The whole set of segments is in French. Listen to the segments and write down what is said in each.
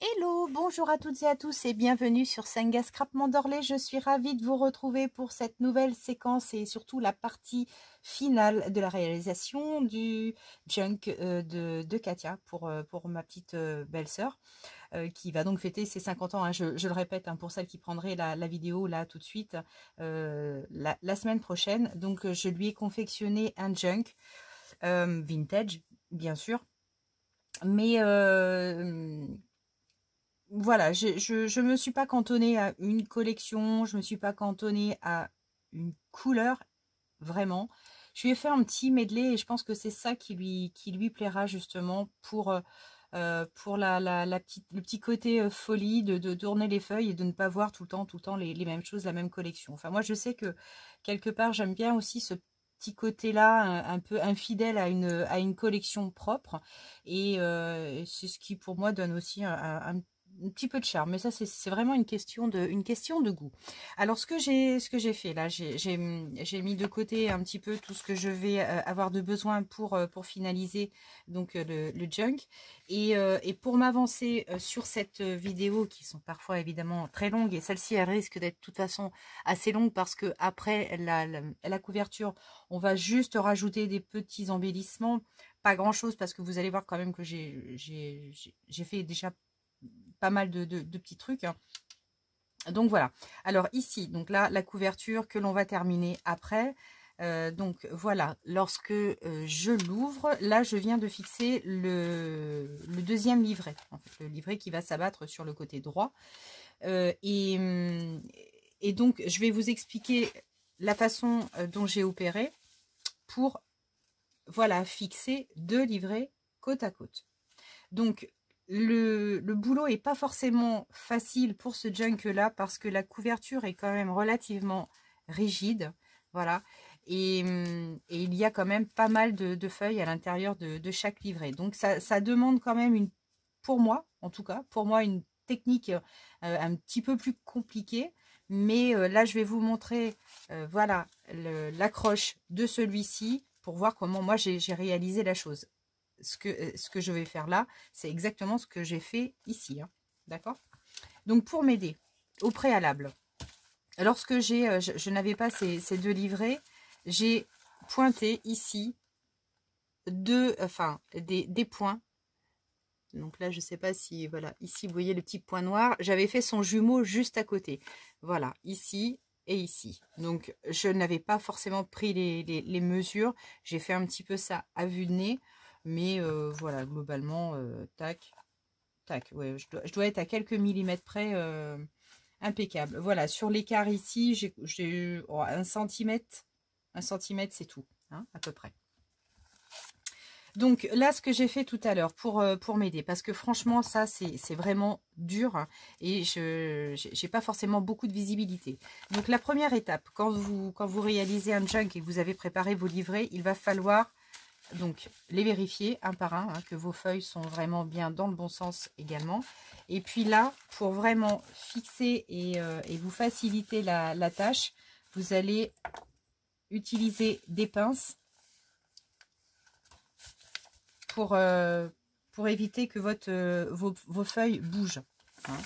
Hello, bonjour à toutes et à tous et bienvenue sur Senga Scrap Mandorlé. Je suis ravie de vous retrouver pour cette nouvelle séquence et surtout la partie finale de la réalisation du junk de Katia pour ma petite belle-sœur qui va donc fêter ses 50 ans. Hein. Je le répète, hein, pour celle qui prendrait la vidéo là tout de suite, la semaine prochaine. Donc je lui ai confectionné un junk vintage, bien sûr. Mais voilà, je me suis pas cantonnée à une collection, je me suis pas cantonnée à une couleur, vraiment. Je lui ai fait un petit medley et je pense que c'est ça qui lui plaira justement pour le petit côté folie de tourner les feuilles et de ne pas voir tout le temps les mêmes choses, la même collection. Enfin, moi, je sais que quelque part, j'aime bien aussi ce petit côté-là, un peu infidèle à une collection propre. Et c'est ce qui, pour moi, donne aussi un petit peu de charme. Mais ça, c'est vraiment une question de goût. Alors, ce que j'ai fait là, j'ai mis de côté un petit peu tout ce que je vais avoir de besoin pour finaliser donc le junk. Et pour m'avancer sur cette vidéo, qui sont parfois évidemment très longues, et celle-ci, elle risque d'être de toute façon assez longue parce que après la couverture, on va juste rajouter des petits embellissements. Pas grand-chose parce que vous allez voir quand même que j'ai fait déjà pas mal de petits trucs. Hein. Donc voilà. Alors ici, donc là, la couverture que l'on va terminer après. Donc voilà, lorsque je l'ouvre, là je viens de fixer le deuxième livret, en fait, le livret qui va s'abattre sur le côté droit. Et donc je vais vous expliquer la façon dont j'ai opéré pour voilà, fixer deux livrets côte à côte. Donc le boulot est pas forcément facile pour ce junk là parce que la couverture est quand même relativement rigide, voilà, et il y a quand même pas mal de feuilles à l'intérieur de chaque livret. Donc ça demande quand même pour moi en tout cas, pour moi une technique un petit peu plus compliquée. Mais là je vais vous montrer voilà l'accroche de celui-ci pour voir comment moi j'ai réalisé la chose. Ce que je vais faire là, c'est exactement ce que j'ai fait ici. Hein. D'accord? Donc, pour m'aider, au préalable, lorsque je n'avais pas ces deux livrets, j'ai pointé ici des points. Donc là, je ne sais pas si, voilà, ici, vous voyez le petit point noir. J'avais fait son jumeau juste à côté. Voilà, ici et ici. Donc, je n'avais pas forcément pris les mesures. J'ai fait un petit peu ça à vue de nez. Mais voilà, globalement, tac, tac. Ouais, je dois être à quelques millimètres près, impeccable. Voilà, sur l'écart ici, j'ai 1 centimètre. 1 centimètre, c'est tout, hein, à peu près. Donc là, ce que j'ai fait tout à l'heure pour m'aider, parce que franchement, ça, c'est vraiment dur hein, et je n'ai pas forcément beaucoup de visibilité. Donc la première étape, quand vous réalisez un junk et que vous avez préparé vos livrets, il va falloir donc les vérifier un par un, hein, que vos feuilles sont vraiment bien dans le bon sens également. Et puis là, pour vraiment fixer et vous faciliter la tâche, vous allez utiliser des pinces pour éviter que vos feuilles bougent. Hein.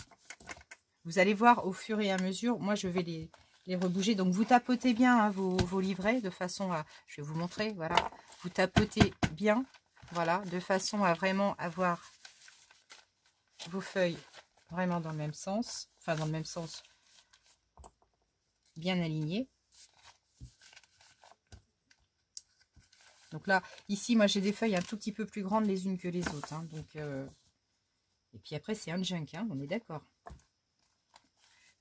Vous allez voir au fur et à mesure, moi je vais les rebouger. Donc vous tapotez bien hein, vos livrets de façon à, je vais vous montrer, voilà, vous tapotez bien, voilà, de façon à vraiment avoir vos feuilles vraiment dans le même sens, enfin dans le même sens, bien alignées. Donc là, ici, moi j'ai des feuilles un tout petit peu plus grandes les unes que les autres. Hein, donc, et puis après, c'est un junk, hein, on est d'accord.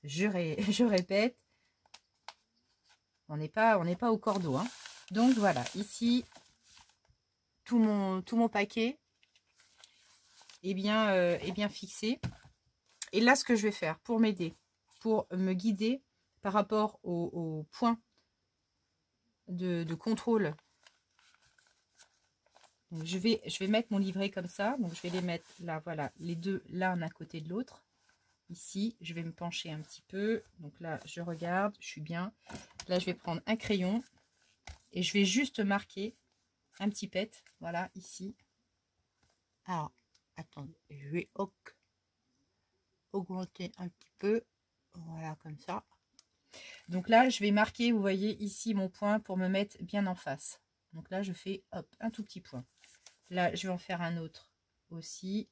Je répète, on n'est pas au cordeau. Hein. Donc voilà, ici, tout mon paquet est bien fixé. Et là, ce que je vais faire pour m'aider, pour me guider par rapport au point de contrôle. Donc, je vais mettre mon livret comme ça. Donc je vais les mettre là, voilà, les deux l'un à côté de l'autre. Ici, je vais me pencher un petit peu. Donc là, je regarde, je suis bien. Là, je vais prendre un crayon et je vais juste marquer un petit pet. Voilà, ici. Alors, attendez, je vais... augmenter un petit peu. Voilà, comme ça. Donc là, je vais marquer, vous voyez ici mon point pour me mettre bien en face. Donc là, je fais hop, un tout petit point. Là, je vais en faire un autre aussi.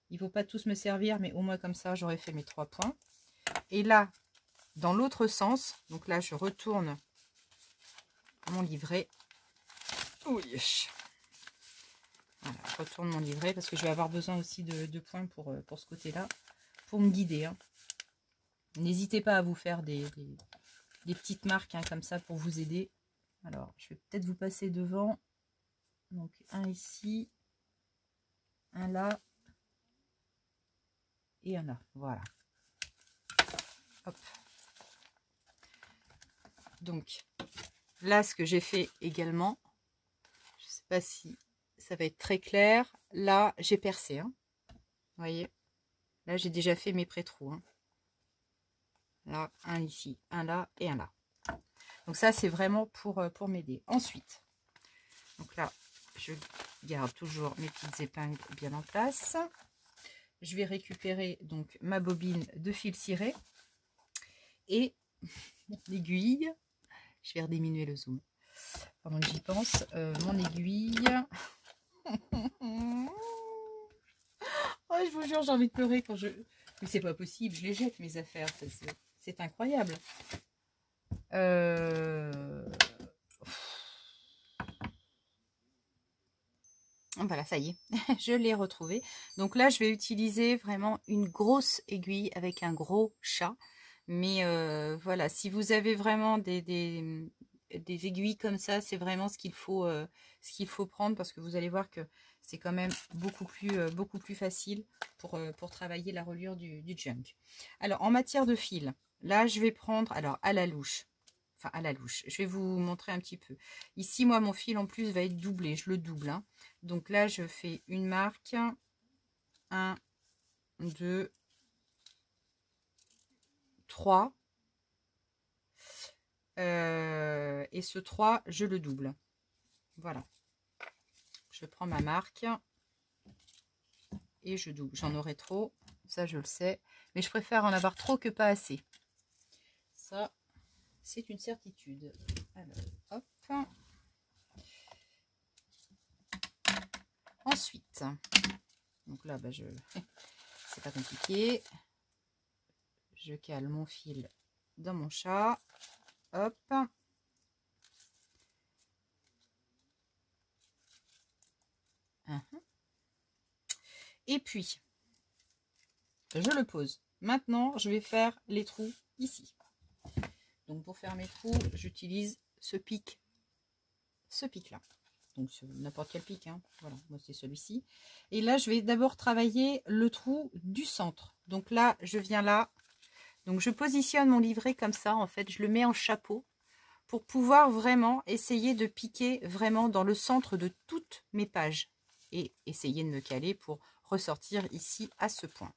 Il ne faut pas tous me servir, mais au moins comme ça, j'aurai fait mes 3 points. Et là, dans l'autre sens, donc là, je retourne mon livret. Oui. Voilà, je retourne mon livret parce que je vais avoir besoin aussi de points pour ce côté-là, pour me guider. Hein. N'hésitez pas à vous faire des petites marques hein, comme ça pour vous aider. Alors, je vais peut-être vous passer devant. Donc, un ici, un là et un là. Voilà. Hop. Donc, là, ce que j'ai fait également, je ne sais pas si ça va être très clair. Là, j'ai percé. Hein. Vous voyez? Là, j'ai déjà fait mes pré-trous. Hein. Là, un ici, un là et un là. Donc ça, c'est vraiment pour m'aider. Ensuite, donc là, je garde toujours mes petites épingles bien en place. Je vais récupérer donc ma bobine de fil ciré et l'aiguille. Je vais rediminuer le zoom pendant que j'y pense. Mon aiguille. Oh, je vous jure, j'ai envie de pleurer quand je... Mais c'est pas possible, je les jette mes affaires. C'est incroyable. Voilà, ça y est, je l'ai retrouvé. Donc là, je vais utiliser vraiment une grosse aiguille avec un gros chat. Mais voilà, si vous avez vraiment des aiguilles comme ça, c'est vraiment ce qu'il faut prendre parce que vous allez voir que c'est quand même beaucoup plus facile pour travailler la reliure du junk. Alors, en matière de fil, là, je vais prendre, alors à la louche, je vais vous montrer un petit peu. Ici, moi, mon fil en plus va être doublé, je le double. Hein. Donc là, je fais une marque, 1, 2, 3. Et ce 3, je le double. Voilà. Je prends ma marque et je double. J'en aurai trop, ça je le sais. Mais je préfère en avoir trop que pas assez. Ça, c'est une certitude. Alors, hop. Ensuite, donc là, c'est pas compliqué. Je cale mon fil dans mon chat. Hop. Et puis, je le pose. Maintenant, je vais faire les trous ici. Donc, pour faire mes trous, j'utilise ce pic. Ce pic-là. Donc, n'importe quel pic. Hein. Voilà, moi, c'est celui-ci. Et là, je vais d'abord travailler le trou du centre. Donc là, je viens là. Donc, je positionne mon livret comme ça. En fait, je le mets en chapeau pour pouvoir vraiment essayer de piquer vraiment dans le centre de toutes mes pages. Et essayer de me caler pour ressortir ici à ce point.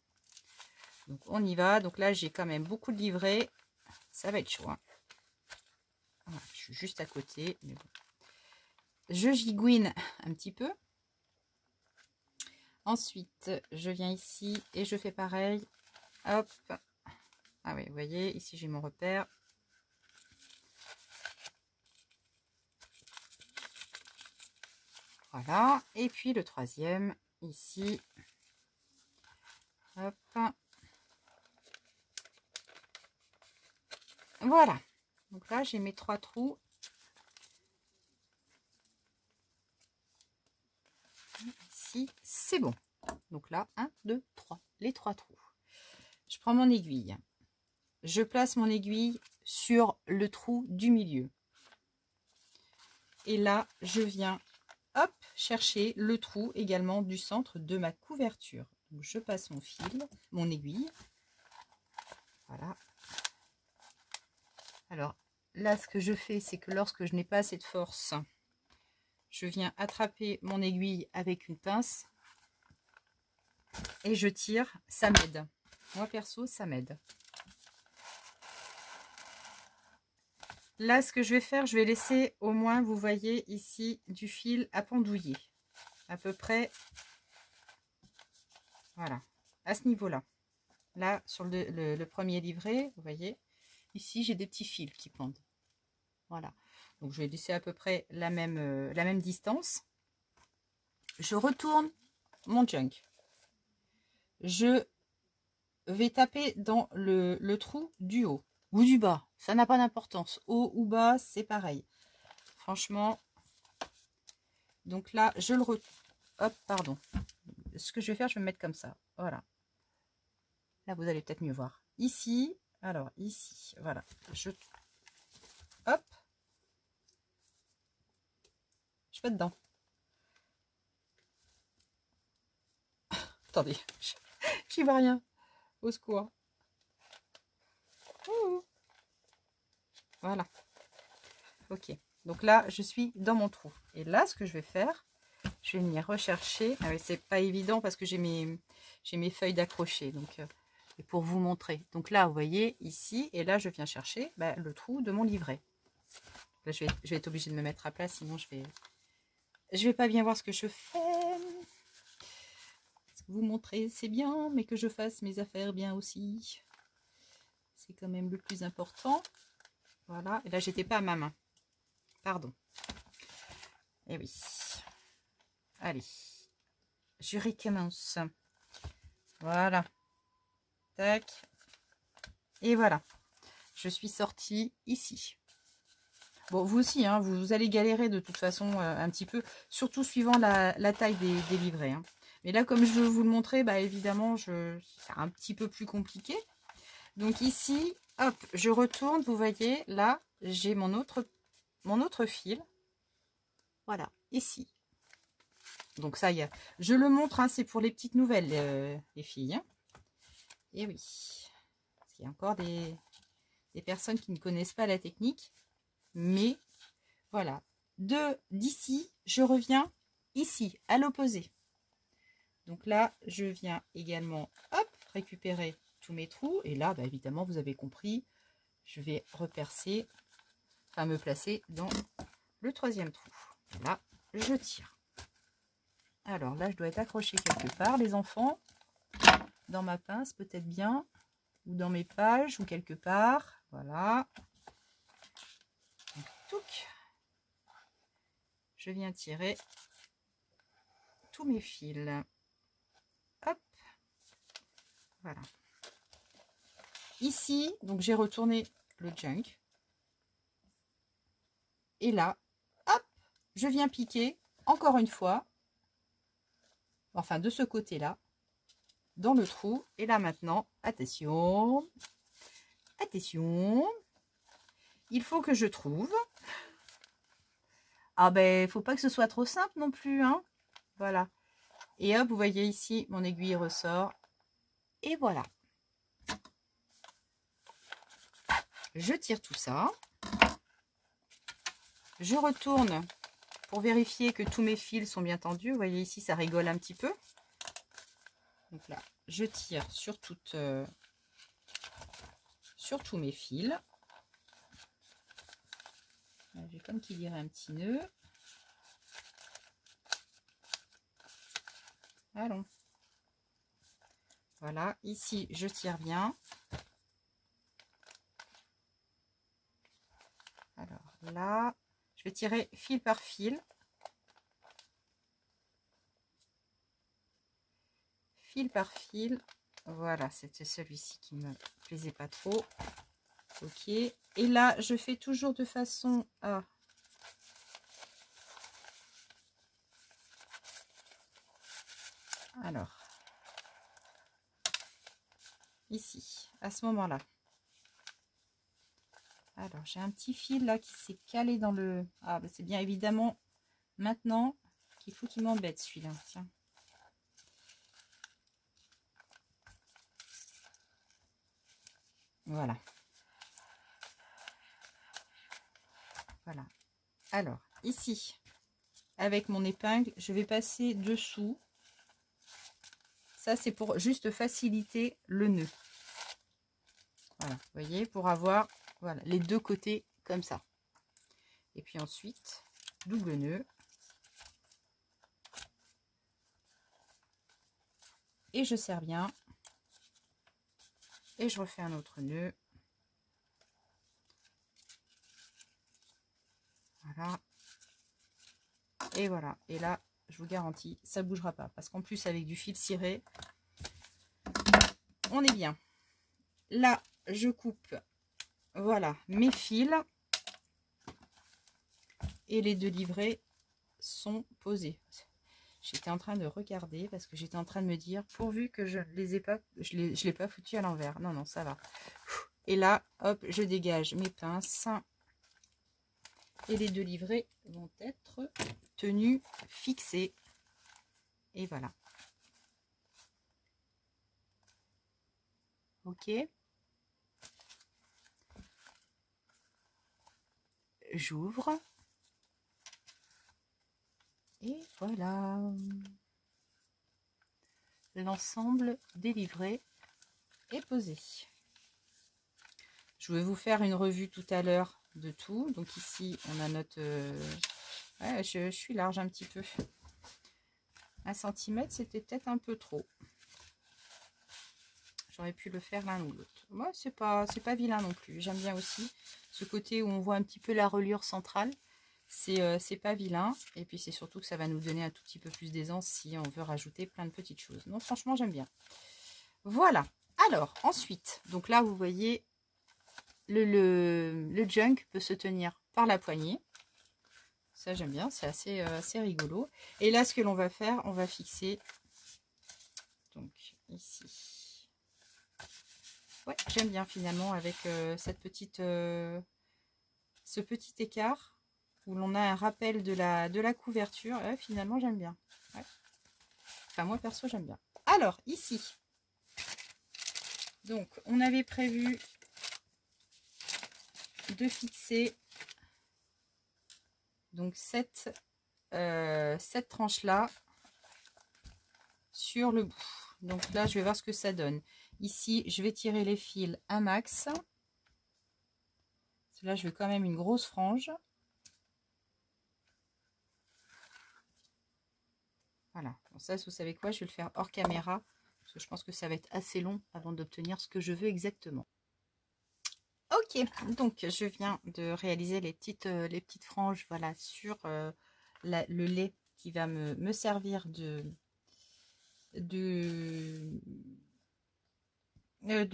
Donc, on y va. Donc là, j'ai quand même beaucoup de livrets. Ça va être chaud. Hein. Voilà, je suis juste à côté. Mais bon. Je gigouine un petit peu. Ensuite, je viens ici et je fais pareil. Hop. Ah oui, vous voyez, ici j'ai mon repère. Voilà. Et puis le troisième, ici. Hop. Voilà. Donc là, j'ai mes 3 trous. Ici, c'est bon. Donc là, 1, 2, 3. Les 3 trous. Je prends mon aiguille. Je place mon aiguille sur le trou du milieu. Et là, je viens, hop, chercher le trou également du centre de ma couverture. Donc, je passe mon fil, mon aiguille. Voilà. Alors, là, ce que je fais, c'est que lorsque je n'ai pas assez de force, je viens attraper mon aiguille avec une pince et je tire. Ça m'aide. Moi, perso, ça m'aide. Là, ce que je vais faire, je vais laisser au moins, vous voyez ici, du fil à pendouiller. À peu près, voilà, à ce niveau-là. Là, sur le premier livret, vous voyez, ici, j'ai des petits fils qui pendent. Voilà. Donc, je vais laisser à peu près la même distance. Je retourne mon junk. Je vais taper dans le trou du haut ou du bas. Ça n'a pas d'importance. Haut ou bas, c'est pareil. Franchement. Donc là, je le retourne. Hop, pardon. Ce que je vais faire, je vais me mettre comme ça. Voilà. Là, vous allez peut-être mieux voir. Ici, alors ici, voilà. Hop. Je fais dedans. Attendez, j'y vois rien. Au secours. Ouh. Voilà. Ok. Donc là, je suis dans mon trou. Et là, ce que je vais faire, je vais venir rechercher. Ah oui, c'est pas évident parce que j'ai mes feuilles d'accrocher. Donc, et pour vous montrer. Donc là, vous voyez, ici, et là, je viens chercher le trou de mon livret. Là, je vais être obligée de me mettre à plat, sinon je vais pas bien voir ce que je fais. Vous montrer, c'est bien, mais que je fasse mes affaires bien aussi. C'est quand même le plus important. Voilà, et là, j'étais pas à ma main. Pardon. Et oui. Allez. Je recommence. Voilà. Tac. Et voilà. Je suis sortie ici. Bon, vous aussi, hein, vous allez galérer de toute façon un petit peu, surtout suivant la taille des livrets. Hein. Mais là, comme je veux vous le montrer, bah, évidemment, c'est un petit peu plus compliqué. Donc ici, hop, je retourne, vous voyez, là, j'ai mon autre fil. Voilà, ici. Donc ça y est, je le montre, hein, c'est pour les petites nouvelles, les filles. Hein. Et oui, il y a encore des personnes qui ne connaissent pas la technique. Mais voilà, d'ici, je reviens ici, à l'opposé. Donc là, je viens également, hop, récupérer tous mes trous. Et là, bah, évidemment, vous avez compris, je vais repercer, enfin me placer dans le troisième trou. Là, je tire. Alors là, je dois être accrochée quelque part, les enfants. Dans ma pince, peut-être bien. Ou dans mes pages, ou quelque part. Voilà. Touc. Je viens tirer tous mes fils. Hop. Voilà. Ici, donc j'ai retourné le junk. Et là, hop, je viens piquer encore une fois. Enfin, de ce côté-là, dans le trou. Et là maintenant, attention. Attention. Il faut que je trouve. Ah ben, faut pas que ce soit trop simple non plus, hein. Voilà. Et hop, vous voyez ici, mon aiguille ressort. Et voilà. Je tire tout ça. Je retourne pour vérifier que tous mes fils sont bien tendus. Vous voyez ici, ça rigole un petit peu. Donc là, je tire sur tous mes fils. J'ai comme qu'il dirait un petit nœud. Allons. Voilà, ici, je tire bien. Alors là, je vais tirer fil par fil. Fil par fil. Voilà, c'était celui-ci qui me plaisait pas trop. Ok. Et là, je fais toujours de façon à... Alors, ici, à ce moment-là. Alors, j'ai un petit fil là qui s'est calé dans le... Ah, bah, c'est bien évidemment maintenant qu'il faut qu'il m'embête celui-là. Tiens. Voilà. Voilà. Alors, ici, avec mon épingle, je vais passer dessous. Ça, c'est pour juste faciliter le nœud. Voilà, vous voyez, pour avoir voilà, les deux côtés comme ça. Et puis ensuite, double nœud. Et je serre bien. Et je refais un autre nœud. Voilà. Et voilà. Et là, je vous garantis, ça ne bougera pas. Parce qu'en plus, avec du fil ciré, on est bien. Là, je coupe, voilà, mes fils. Et les 2 livrets sont posés. J'étais en train de regarder parce que j'étais en train de me dire, pourvu que je les ai pas, je l'ai pas foutu à l'envers. Non, non, ça va. Et là, hop, je dégage mes pinces. Et les 2 livrets vont être tenus, fixés. Et voilà. Ok. J'ouvre. Et voilà. L'ensemble des livrets est posé. Je vais vous faire une revue tout à l'heure de tout. Donc ici, on a notre... ouais, je suis large un petit peu. 1 cm, c'était peut-être un peu trop. J'aurais pu le faire l'un ou l'autre. Moi, c'est pas vilain non plus. J'aime bien aussi ce côté où on voit un petit peu la reliure centrale. C'est pas vilain. Et puis, c'est surtout que ça va nous donner un tout petit peu plus d'aisance si on veut rajouter plein de petites choses. Donc, franchement, j'aime bien. Voilà. Alors, ensuite, donc là, vous voyez, le junk peut se tenir par la poignée. Ça, j'aime bien. C'est assez rigolo. Et là, ce que l'on va faire, on va fixer, donc, ici. Ouais, j'aime bien finalement avec cette petite, ce petit écart où l'on a un rappel de la couverture. Finalement, j'aime bien. Ouais. Enfin, moi, perso, j'aime bien. Alors, ici, donc, on avait prévu de fixer donc cette tranche-là sur le bout. Donc là, je vais voir ce que ça donne. Ici, je vais tirer les fils un max. Là, je vais quand même une grosse frange. Voilà. Bon, ça, vous savez quoi? Je vais le faire hors caméra. Parce que je pense que ça va être assez long avant d'obtenir ce que je veux exactement. Ok. Donc, je viens de réaliser les petites franges, voilà, sur le lait qui va me servir de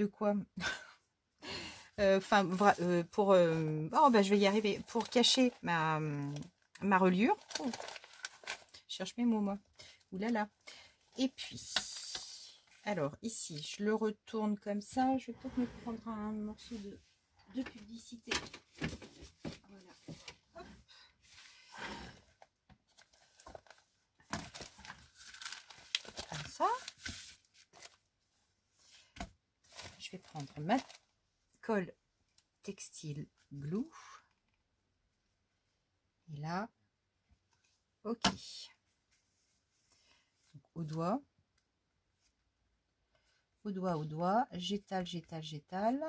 quoi? Enfin, pour... oh, bah, je vais y arriver. Pour cacher ma reliure. Oh, je cherche mes mots, moi. Ouh là là. Et puis, alors, ici, je le retourne comme ça. Je vais peut-être me prendre un morceau de publicité. Voilà. Hop. Comme ça. Je vais prendre ma colle textile glue. Et là, ok. Donc, au doigt, j'étale, j'étale.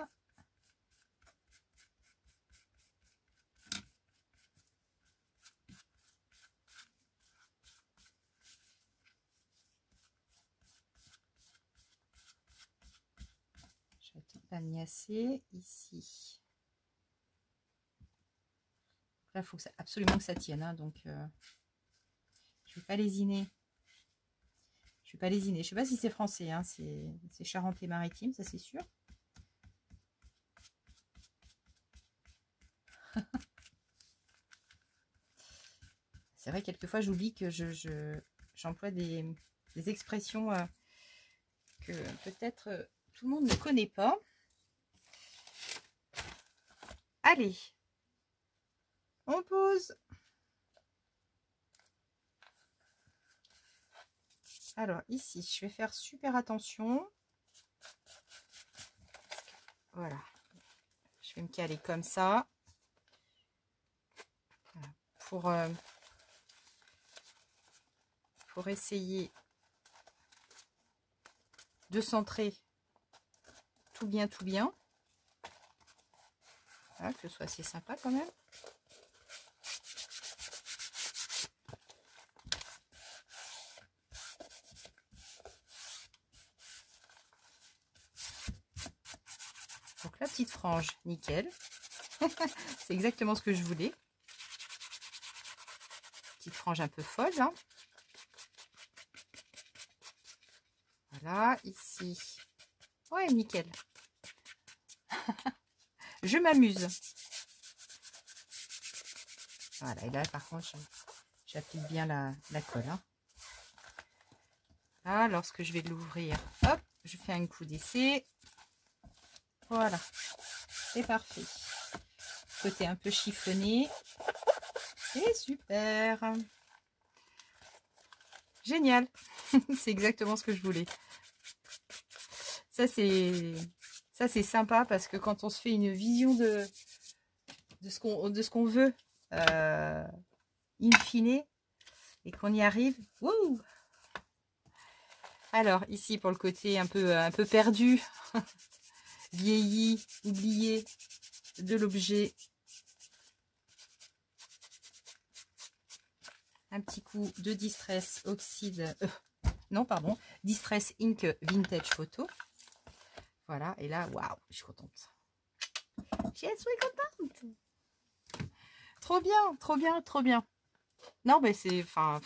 Je vais pas niasser ici. Là, il faut que absolument que ça tienne, hein, donc je ne vais pas lésiner. Je ne sais pas si c'est français, hein, c'est Charente-et-Maritime, ça c'est sûr. C'est vrai, quelquefois, j'oublie que j'emploie des expressions que peut-être tout le monde ne connaît pas. Allez, on pose. Alors, ici, je vais faire super attention. Voilà. Je vais me caler comme ça. Voilà. Pour essayer de centrer tout bien, tout bien. Voilà, que ce soit assez sympa quand même. la petite frange, nickel. C'est exactement ce que je voulais. Petite frange un peu folle, hein. Voilà, ici. Ouais, nickel. Je m'amuse. Voilà, et là, par contre, j'applique bien la colle. Hein. Là, lorsque je vais l'ouvrir, hop, je fais un coup d'essai. Voilà, c'est parfait. Côté un peu chiffonné. C'est super. Génial. C'est exactement ce que je voulais. Ça, c'est sympa parce que quand on se fait une vision de ce qu'on veut, in fine, et qu'on y arrive. Wouh! Alors, ici, pour le côté un peu perdu, vieilli, oublié de l'objet. Un petit coup de Distress Oxide, non, pardon, Distress Ink Vintage Photo. Voilà, et là, waouh, je suis contente. Je suis contente. Trop bien, trop bien, trop bien. Non, mais c'est, enfin,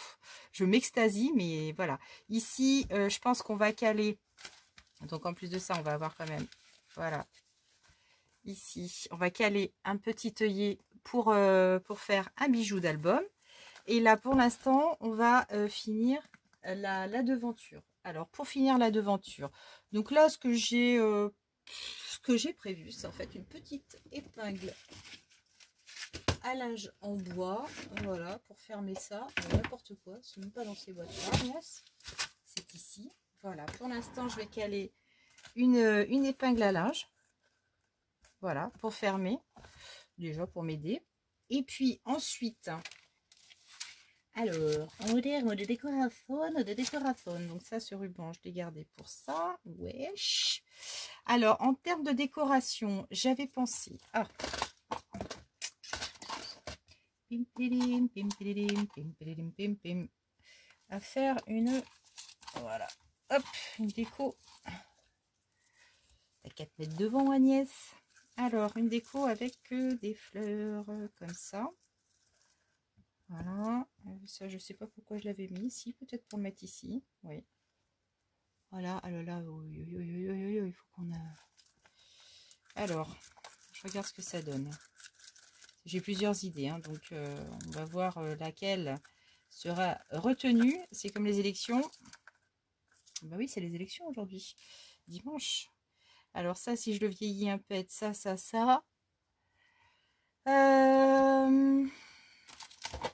je m'extasie, mais voilà. Ici, je pense qu'on va caler. Donc, en plus de ça, on va avoir quand même, voilà. Ici, on va caler un petit œillet pour faire un bijou d'album. Et là, pour l'instant, on va finir la devanture. Alors, pour finir la devanture, donc là, ce que j'ai prévu, c'est en fait une petite épingle à linge en bois. Voilà, pour fermer ça. N'importe quoi, c'est même pas dans ces boîtes-là. C'est ici. Voilà, pour l'instant, je vais caler une épingle à linge. Voilà, pour fermer. Déjà, pour m'aider. Et puis, ensuite... Alors, mode de décoration, donc ça, ce ruban, je l'ai gardé pour ça, wesh. Alors, en termes de décoration, j'avais pensé à faire une, voilà, hop, une déco, à 4 mètres devant Agnès. Alors, une déco avec des fleurs comme ça. Voilà, ça je sais pas pourquoi je l'avais mis ici, peut-être pour le mettre ici, oui. Voilà, alors là, il faut qu'on a... Alors, je regarde ce que ça donne. J'ai plusieurs idées, hein, donc on va voir laquelle sera retenue. C'est comme les élections. Bah oui, c'est les élections aujourd'hui, dimanche. Alors ça, si je le vieillis un peu, ça.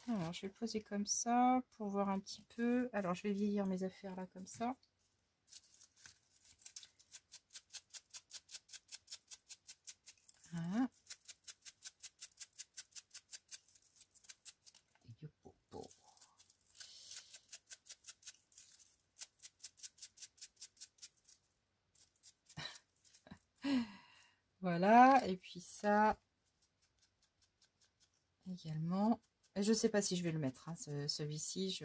Alors, je vais le poser comme ça pour voir un petit peu. Alors, je vais vieillir mes affaires là comme ça. Voilà. Voilà, et puis ça également. Je ne sais pas si je vais le mettre, hein, celui-ci.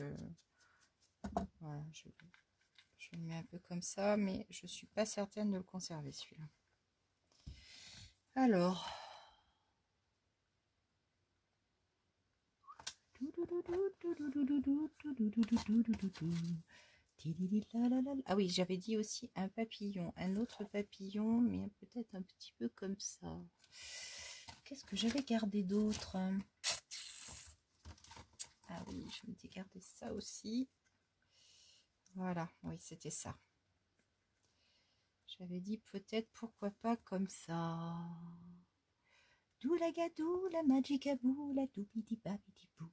Voilà, je le mets un peu comme ça, mais je ne suis pas certaine de le conserver, celui-là. Alors. Ah oui, j'avais dit aussi un papillon, un autre papillon, mais peut-être un petit peu comme ça. Qu'est-ce que j'avais gardé d'autre? Ah oui, je m'étais gardé ça aussi. Voilà, oui, c'était ça. J'avais dit peut-être pourquoi pas comme ça. Doula gadou, la magicabou, la doubidi babidi bou.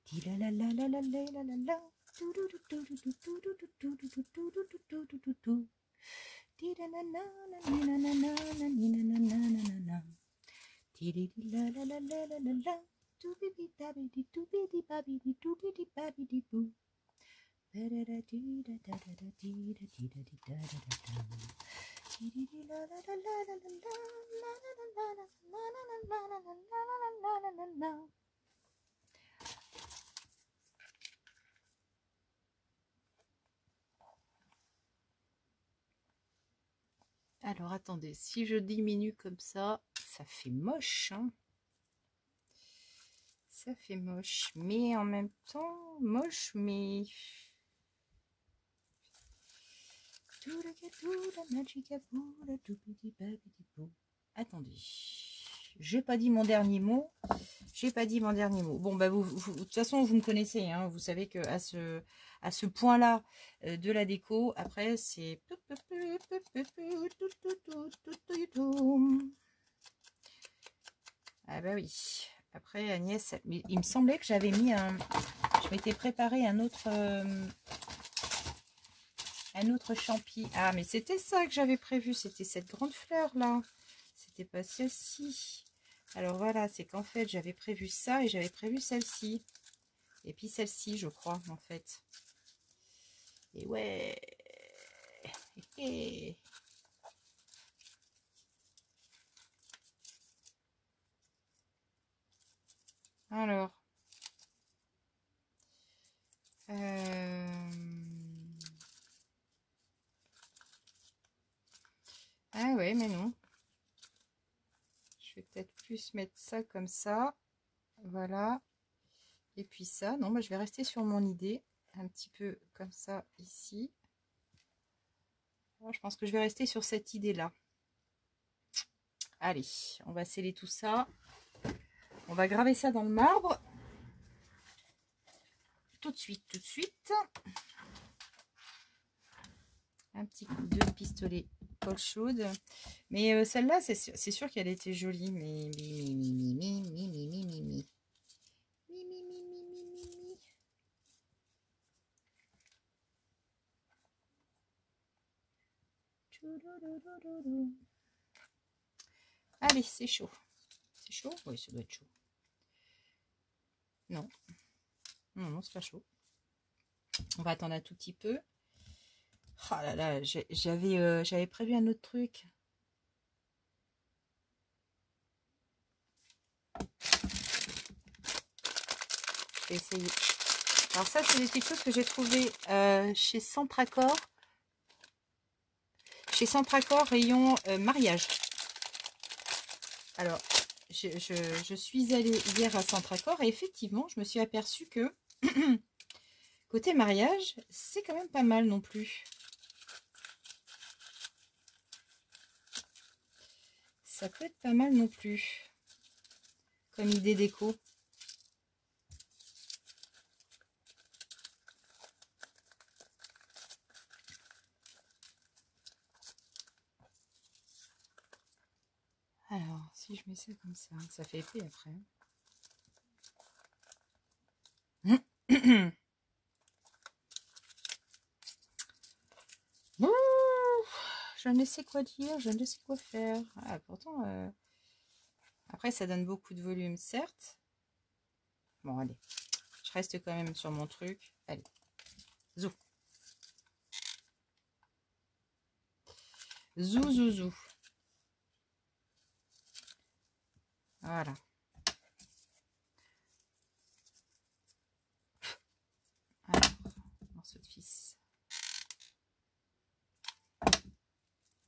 Di la la la la la la la la la. Alors, attendez, si je diminue comme ça fait moche, hein. Ça fait moche, mais en même temps, moche, mais... Attendez, j'ai pas dit mon dernier mot. J'ai pas dit mon dernier mot. Bon, bah, de toute façon, vous me connaissez, hein, vous savez que à ce point-là de la déco, après, c'est... Ah bah oui. Après, Agnès, mais il me semblait que j'avais mis un... Je m'étais préparé un autre champi. Ah, mais c'était ça que j'avais prévu. C'était cette grande fleur-là. C'était pas celle-ci. Alors voilà, c'est qu'en fait, j'avais prévu ça et j'avais prévu celle-ci. Et puis celle-ci, je crois, en fait. Et ouais. Alors. Ah ouais, mais non. Je vais peut-être plus mettre ça comme ça. Voilà. Et puis ça, non, moi je vais rester sur mon idée. Un petit peu comme ça, ici. Alors, je pense que je vais rester sur cette idée-là. Allez, on va sceller tout ça. On va graver ça dans le marbre. Tout de suite, tout de suite. Un petit coup de pistolet colle chaude. Mais celle-là, c'est sûr qu'elle était jolie. Mais allez, c'est chaud. C'est chaud? Oui, ça doit être chaud. Non. Non, non, c'est pas chaud. On va attendre un tout petit peu. Oh là là, j'avais prévu un autre truc. Je vais essayer. Alors ça, c'est des petites choses que j'ai trouvées chez Centracor. Chez Centracor, rayon mariage. Alors, je suis allée hier à Centracor et effectivement, je me suis aperçue que côté mariage, c'est quand même pas mal non plus. Ça peut être pas mal non plus comme idée déco. Alors, si je mets ça comme ça fait épais après. Je ne sais quoi dire, je ne sais quoi faire. Ah, pourtant, après, ça donne beaucoup de volume, certes. Bon, allez. Je reste quand même sur mon truc. Allez. Zou. Zou, zou, zou. Voilà. Alors, morceau de fils.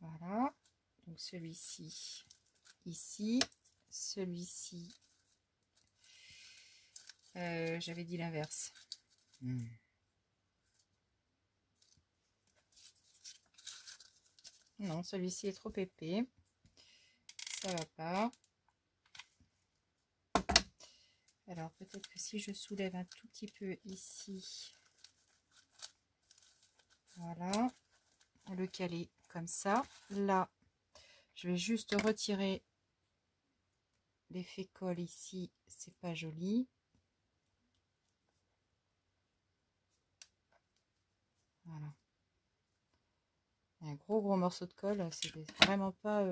Voilà. Donc, celui-ci, ici. Celui-ci. J'avais dit l'inverse. Non, celui-ci est trop épais. Ça va pas. Alors, peut-être que si je soulève un tout petit peu ici, voilà, le caler comme ça. Là, je vais juste retirer l'effet colle ici, c'est pas joli. Voilà. Un gros morceau de colle, c'est vraiment pas...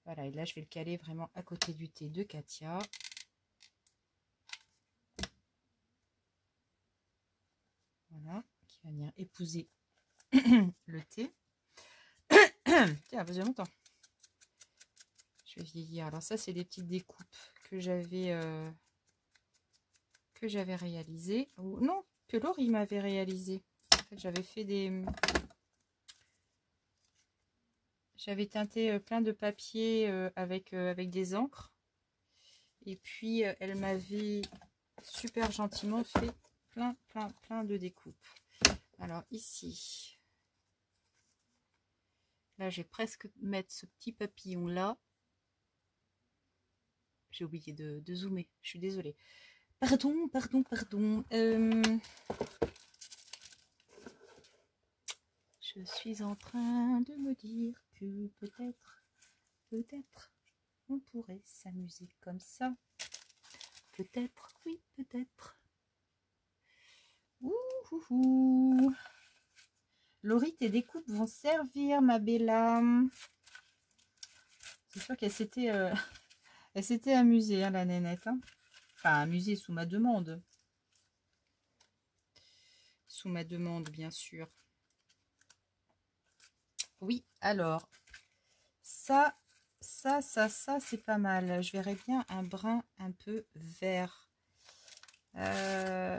Voilà, et là, je vais le caler vraiment à côté du thé de Katia. Voilà, qui va venir épouser le thé. Tiens, ça faisait longtemps. Je vais vieillir. Alors ça, c'est des petites découpes que j'avais réalisées. Ou non, que Laurie m'avait réalisé. En fait, j'avais fait J'avais teinté plein de papiers avec des encres. Et puis, elle m'avait super gentiment fait plein de découpes. Alors ici, là, je vais presque mettre ce petit papillon là. J'ai oublié de zoomer, je suis désolée. Pardon. Je suis en train de me dire que peut-être, on pourrait s'amuser comme ça. Peut-être, oui, peut-être. Ouh. Laurie, tes découpes vont servir, ma Bella. C'est sûr qu'elle s'était amusée, hein, la nénette. Hein. Enfin, amusée sous ma demande. Sous ma demande, bien sûr. Oui, alors, ça, c'est pas mal. Je verrais bien un brun un peu vert. Un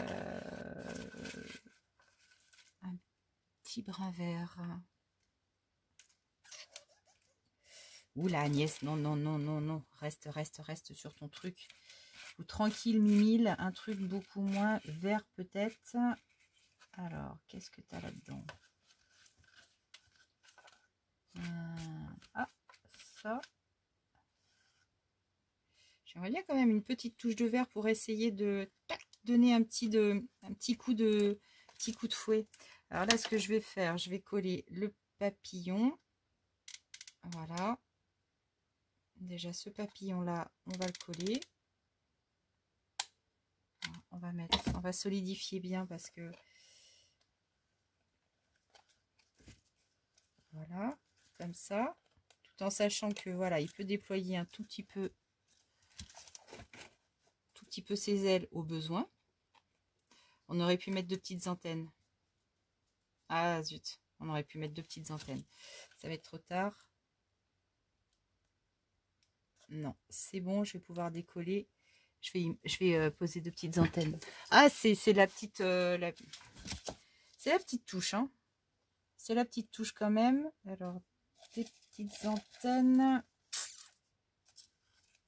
petit brun vert. Oula, Agnès, non. Reste sur ton truc. Ou tranquille, Mimile. Un truc beaucoup moins vert, peut-être. Alors, qu'est-ce que tu as là-dedans? Ah, ça. J'aimerais bien quand même une petite touche de vert pour essayer de donner un petit coup de fouet. Alors là, ce que je vais faire, je vais coller le papillon. Voilà. Déjà, ce papillon-là, on va le coller. On va solidifier bien parce que voilà, comme ça, tout en sachant que voilà, il peut déployer un tout petit peu ses ailes au besoin. On aurait pu mettre 2 petites antennes. Ah zut, on aurait pu mettre 2 petites antennes. Ça va être trop tard. Non, c'est bon, je vais pouvoir décoller. Je vais poser 2 petites antennes. Ah, c'est la petite c'est la petite touche, hein. C'est la petite touche quand même. Alors, des petites antennes.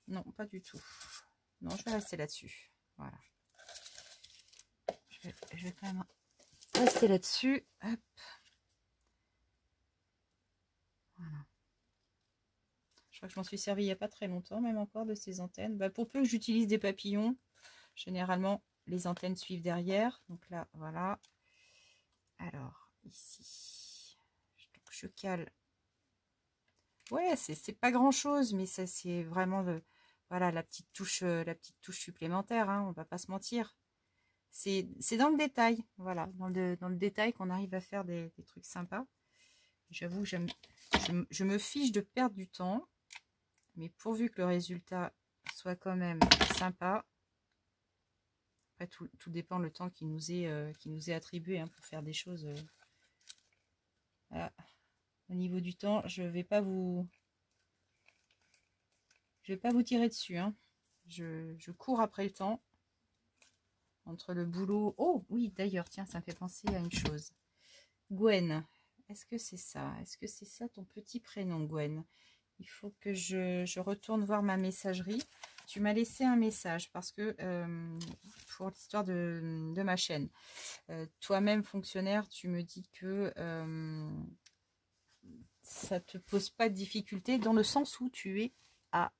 Non, pas du tout. Non, je vais rester là-dessus. Voilà. Je vais quand même rester là-dessus. Hop. Voilà. Je crois que je m'en suis servi il n'y a pas très longtemps, même encore, de ces antennes. Bah, pour peu que j'utilise des papillons, généralement, les antennes suivent derrière. Donc là, voilà. Alors, ici, je cale. Ouais, c'est pas grand-chose, mais ça, c'est vraiment voilà, la petite touche supplémentaire, hein, on va pas se mentir. C'est dans le détail, voilà, dans le détail qu'on arrive à faire des trucs sympas. J'avoue, je me fiche de perdre du temps, mais pourvu que le résultat soit quand même sympa. Après, tout dépend le temps qui nous est attribué, hein, pour faire des choses. Voilà. Au niveau du temps, je vais pas vous tirer dessus, hein. Je cours après le temps. Entre le boulot. Oh oui, d'ailleurs, tiens, ça me fait penser à une chose. Gwen, est-ce que c'est ça? Est-ce que c'est ça ton petit prénom, Gwen? Il faut que je retourne voir ma messagerie. Tu m'as laissé un message parce que pour l'histoire de ma chaîne. Toi-même, fonctionnaire, tu me dis que ça te pose pas de difficulté dans le sens où tu es à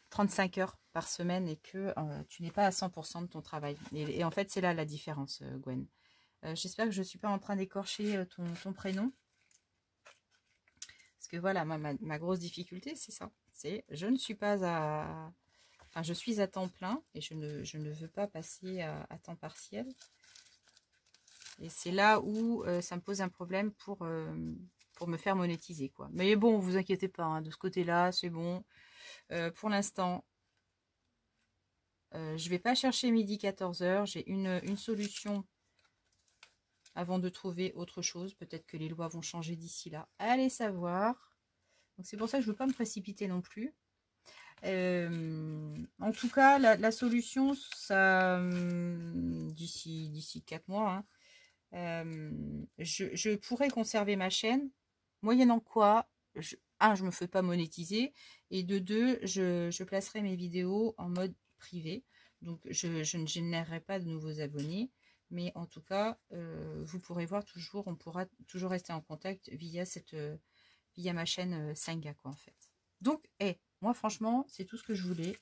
35 heures par semaine et que tu n'es pas à 100% de ton travail. Et en fait, c'est là la différence, Gwen. J'espère que je ne suis pas en train d'écorcher ton prénom. Parce que voilà, ma grosse difficulté, c'est ça. C'est je ne suis pas à... Enfin, je suis à temps plein et je ne veux pas passer à temps partiel. Et c'est là où ça me pose un problème pour me faire monétiser, quoi. Mais bon, vous inquiétez pas, hein, de ce côté-là, c'est bon. Pour l'instant, je vais pas chercher midi 14h. J'ai une solution avant de trouver autre chose. Peut-être que les lois vont changer d'ici là. Allez savoir. Donc c'est pour ça que je ne veux pas me précipiter non plus. En tout cas, la solution, ça d'ici 4 mois, hein, je pourrais conserver ma chaîne, moyennant quoi un, je me fais pas monétiser, et de deux, je placerai mes vidéos en mode privé. Donc, je ne générerai pas de nouveaux abonnés. Mais en tout cas, vous pourrez voir toujours, on pourra toujours rester en contact via ma chaîne Senga, quoi, en fait. Donc, moi, franchement, c'est tout ce que je voulais.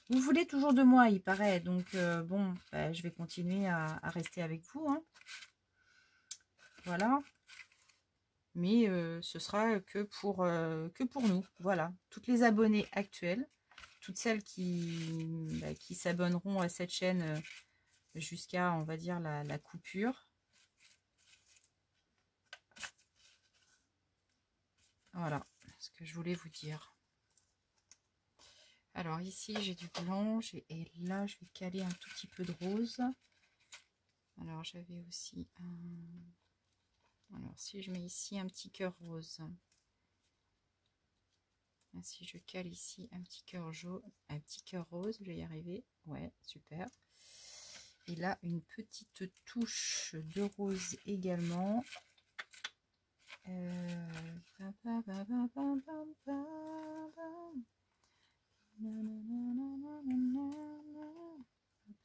Vous voulez toujours de moi, il paraît. Donc, bon, bah, je vais continuer à rester avec vous. Hein. Voilà. Mais ce sera que pour nous. Voilà. Toutes les abonnés actuels, toutes celles qui s'abonneront à cette chaîne jusqu'à, on va dire, la coupure. Voilà ce que je voulais vous dire. Alors ici, j'ai du blanc. Et là, je vais caler un tout petit peu de rose. Alors, j'avais aussi un... Alors, si je mets ici un petit cœur rose. Si je cale ici un petit cœur jaune, un petit cœur rose, je vais y arriver. Ouais, super. Et là, une petite touche de rose également.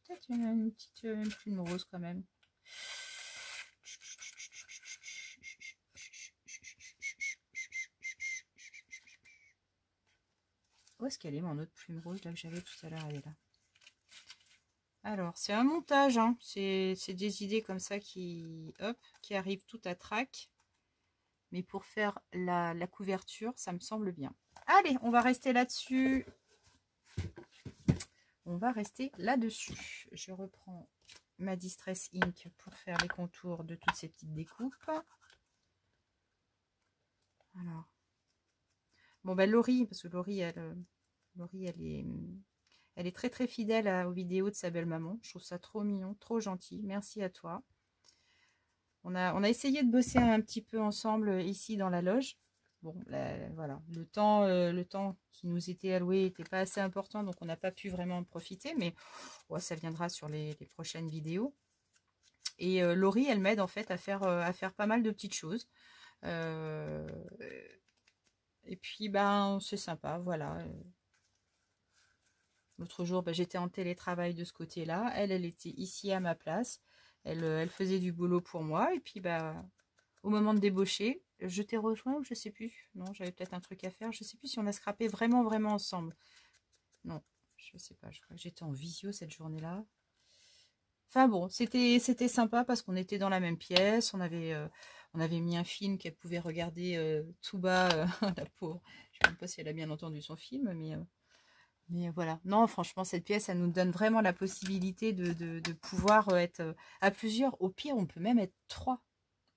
Peut-être une petite plume rose quand même. Où est-ce qu'elle est, mon autre plume rose là que j'avais tout à l'heure? Elle est là. Alors, c'est un montage, hein. C'est des idées comme ça qui arrivent tout à trac. Mais pour faire la couverture, ça me semble bien. Allez, on va rester là-dessus. On va rester là-dessus. Je reprends ma Distress Ink pour faire les contours de toutes ces petites découpes. Alors, bon, ben Laurie, parce que Laurie, elle est très très fidèle aux vidéos de sa belle maman. Je trouve ça trop mignon, trop gentil. Merci à toi. On a essayé de bosser un petit peu ensemble ici dans la loge. Bon, là, voilà, le temps qui nous était alloué n'était pas assez important, donc on n'a pas pu vraiment en profiter, mais ouais, ça viendra sur les prochaines vidéos. Et Laurie, elle m'aide en fait à faire pas mal de petites choses. Et puis, ben, c'est sympa, voilà. L'autre jour, ben, j'étais en télétravail de ce côté-là. Elle était ici à ma place. Elle faisait du boulot pour moi. Et puis, bah, au moment de débaucher, je t'ai rejoint ou je sais plus. Non, j'avais peut-être un truc à faire. Je sais plus si on a scrappé vraiment, vraiment ensemble. Non, je sais pas. Je crois que j'étais en visio cette journée-là. Enfin bon, c'était sympa parce qu'on était dans la même pièce. On avait mis un film qu'elle pouvait regarder tout bas. La pauvre. Je ne sais même pas si elle a bien entendu son film, mais voilà. Non, franchement, cette pièce, elle nous donne vraiment la possibilité de pouvoir être à plusieurs. Au pire, on peut même être trois.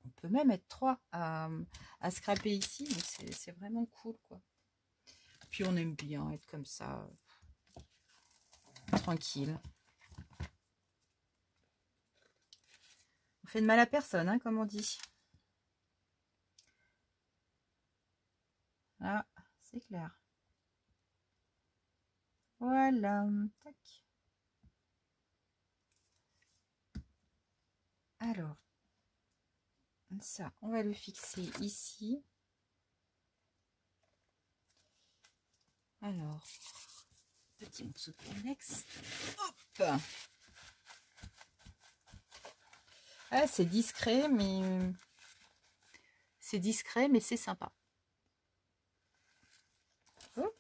On peut même être trois à scraper ici. Donc, c'est vraiment cool, quoi. Puis, on aime bien être comme ça, tranquille. On fait de mal à personne, hein, comme on dit. Ah, c'est clair. Voilà. Tac. Alors, ça, on va le fixer ici. Alors, petit morceau de Kleenex. Hop! Ah, c'est discret, mais c'est sympa. Hop.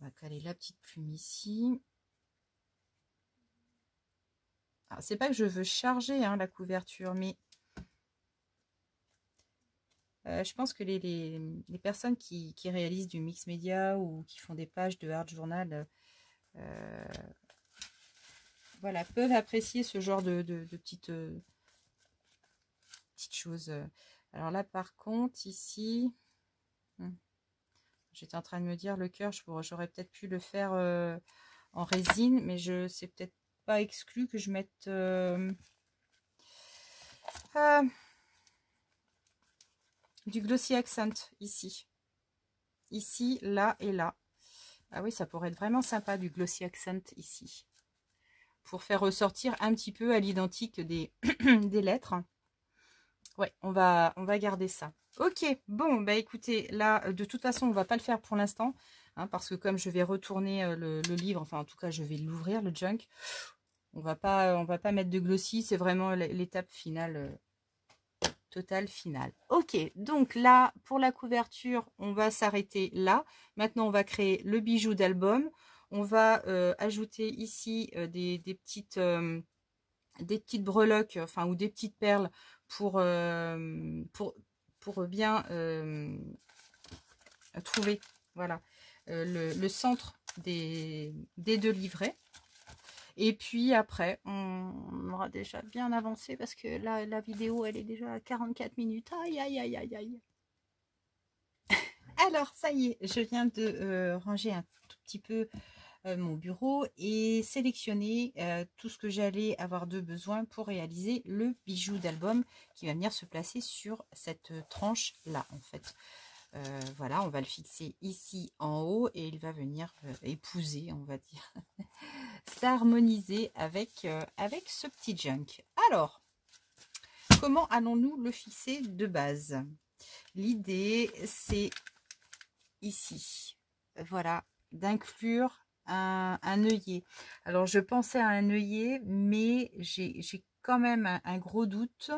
On va caler la petite plume ici. Alors, c'est pas que je veux charger hein, la couverture, mais je pense que les personnes qui réalisent du mix média ou qui font des pages de art journal, voilà, peuvent apprécier ce genre de petites choses. Alors là, par contre, ici, j'étais en train de me dire le cœur, j'aurais peut-être pu le faire en résine, mais c'est peut-être pas exclu que je mette du Glossy Accent ici. Ici, là et là. Ah oui, ça pourrait être vraiment sympa du Glossy Accent ici. Pour faire ressortir un petit peu à l'identique des lettres. Ouais, on va garder ça. Ok, bon, bah écoutez, là, de toute façon, on va pas le faire pour l'instant, hein, parce que comme je vais retourner le livre, enfin, en tout cas, je vais l'ouvrir, le junk, on va pas mettre de glossy, c'est vraiment l'étape finale, totale finale. Ok, donc là, pour la couverture, on va s'arrêter là. Maintenant, on va créer le bijou d'album. On va ajouter ici des petites breloques, enfin, ou des petites perles pour bien trouver, voilà, le centre des deux livrets. Et puis après, on aura déjà bien avancé parce que là, la vidéo, elle est déjà à 44 minutes. Aïe, aïe, aïe, aïe, aïe. Alors, ça y est, je viens de ranger un tout petit peu mon bureau et sélectionner tout ce que j'allais avoir de besoin pour réaliser le bijou d'album qui va venir se placer sur cette tranche là en fait. Voilà, on va le fixer ici en haut et il va venir épouser, on va dire, s'harmoniser avec ce petit junk. Alors, comment allons-nous le fixer de base? L'idée, c'est ici, voilà, d'inclure un œillet. Alors, je pensais à un œillet, mais j'ai quand même un gros doute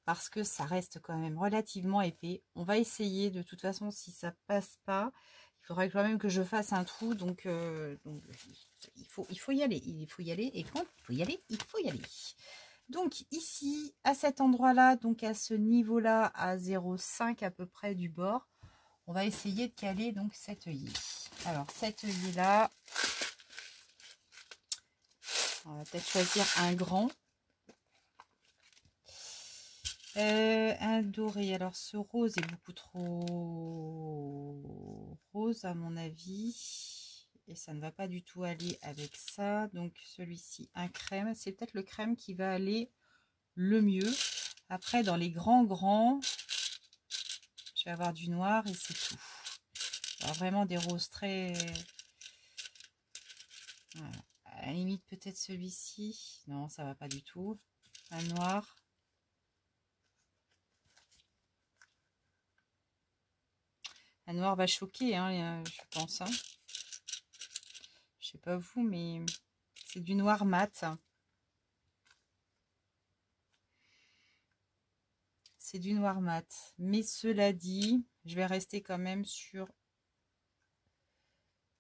parce que ça reste quand même relativement épais. On va essayer, de toute façon, si ça passe pas, il faudrait quand même que je fasse un trou, donc il faut y aller, et quand il faut y aller, il faut y aller. Donc ici, à cet endroit-là, donc à ce niveau-là, à 0,5 à peu près du bord, on va essayer de caler donc cet œillet. Alors cet œillet-là, on va peut-être choisir un grand. Un doré. Alors ce rose est beaucoup trop rose à mon avis. Et ça ne va pas du tout aller avec ça. Donc celui-ci, un crème. C'est peut-être le crème qui va aller le mieux. Après, dans les grands, je vais avoir du noir et c'est tout. Alors, vraiment des roses très... Voilà. À la limite, peut-être celui-ci. Non, ça va pas du tout. Un noir. Un noir va choquer, hein, je pense. Hein. Je sais pas vous, mais c'est du noir mat. C'est du noir mat. Mais cela dit, je vais rester quand même sur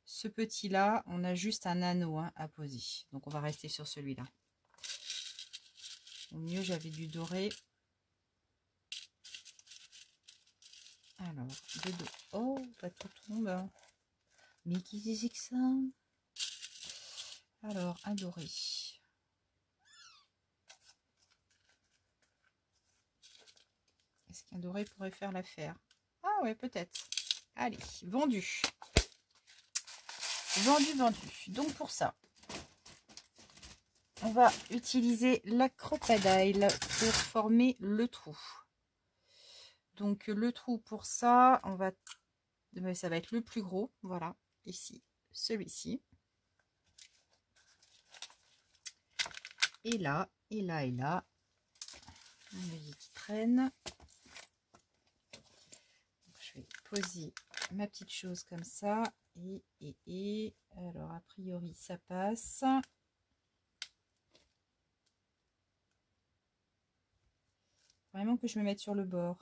ce petit-là. On a juste un anneau à poser. Donc, on va rester sur celui-là. Au mieux, j'avais du doré. Alors, de dos. Oh, pas tout tombe. Mais qui disait que ça? Alors, un doré. Est-ce qu'un doré pourrait faire l'affaire? Ah ouais, peut-être. Allez, vendu. Vendu, vendu. Donc pour ça, on va utiliser la crocodile pour former le trou. Donc le trou pour ça, ça va être le plus gros. Voilà, ici, celui-ci. Et là, et là, et là. Un œillet qui traîne. Donc, je vais poser ma petite chose comme ça. Et alors, a priori, ça passe. Vraiment que je me mette sur le bord.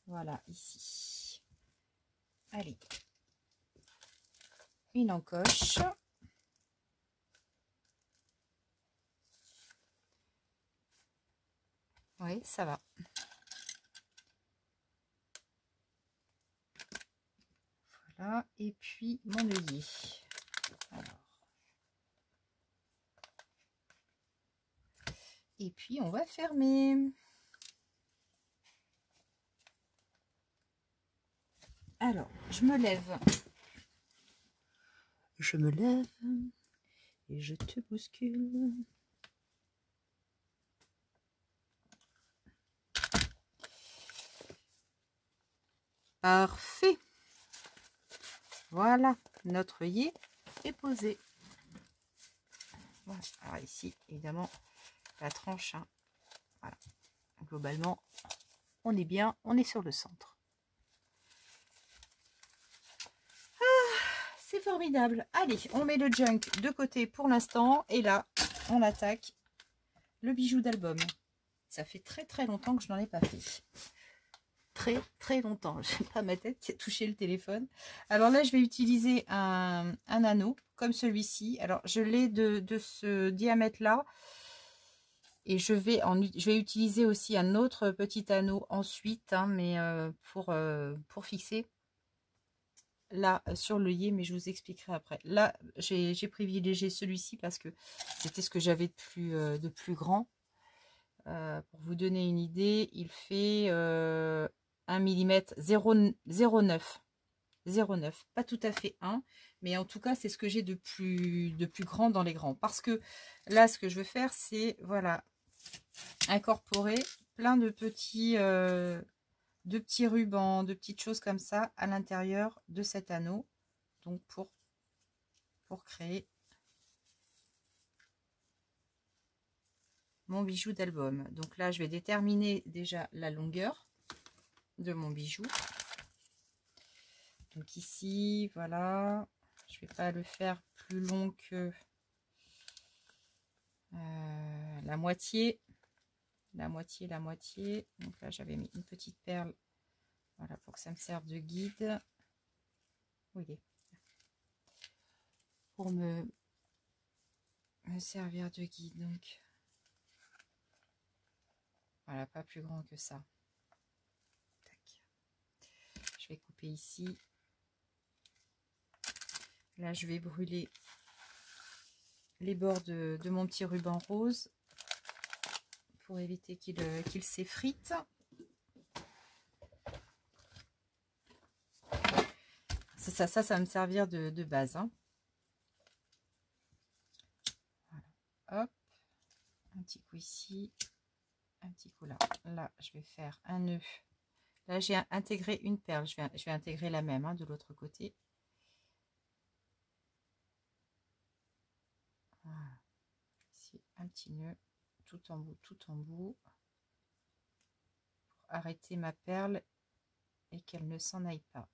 Voilà, ici. Allez. Une encoche. Oui, ça va. Voilà, et puis mon œillet. Alors. Et puis on va fermer. Alors, je me lève. Je me lève et je te bouscule. Parfait. Voilà, notre œillet est posé. Voilà. Alors ici, évidemment, la tranche. Hein. Voilà. Donc globalement, on est bien, on est sur le centre. C'est formidable. Allez, on met le junk de côté pour l'instant. Et là, on attaque le bijou d'album. Ça fait très très longtemps que je n'en ai pas fait. Très très longtemps. J'ai pas ma tête qui a touché le téléphone. Alors là, je vais utiliser un anneau comme celui-ci. Alors, je l'ai de ce diamètre-là. Et je vais utiliser aussi un autre petit anneau ensuite, hein, mais pour fixer. Là sur l'œillet, mais je vous expliquerai après. Là j'ai privilégié celui-ci parce que c'était ce que j'avais de plus grand. Pour vous donner une idée, il fait 1 mm 0,9, pas tout à fait 1, mais en tout cas c'est ce que j'ai de plus grand dans les grands, parce que là ce que je veux faire, c'est voilà, incorporer plein de petits rubans, de petites choses comme ça à l'intérieur de cet anneau, donc pour créer mon bijou d'album. Donc là je vais déterminer déjà la longueur de mon bijou. Donc ici voilà, je vais pas le faire plus long que la moitié. Donc là j'avais mis une petite perle, voilà, pour que ça me serve de guide. Où il est? Pour me servir de guide. Donc voilà, pas plus grand que ça. Tac. Je vais couper ici. Là je vais brûler les bords de mon petit ruban rose pour éviter qu'il s'effrite. Ça va me servir de base, hein. Voilà. Hop, un petit coup ici, un petit coup là. Là, je vais faire un nœud. Là, j'ai intégré une perle. Je vais intégrer la même, hein, de l'autre côté. Voilà. Ici, un petit nœud tout en bout, pour arrêter ma perle et qu'elle ne s'en aille pas.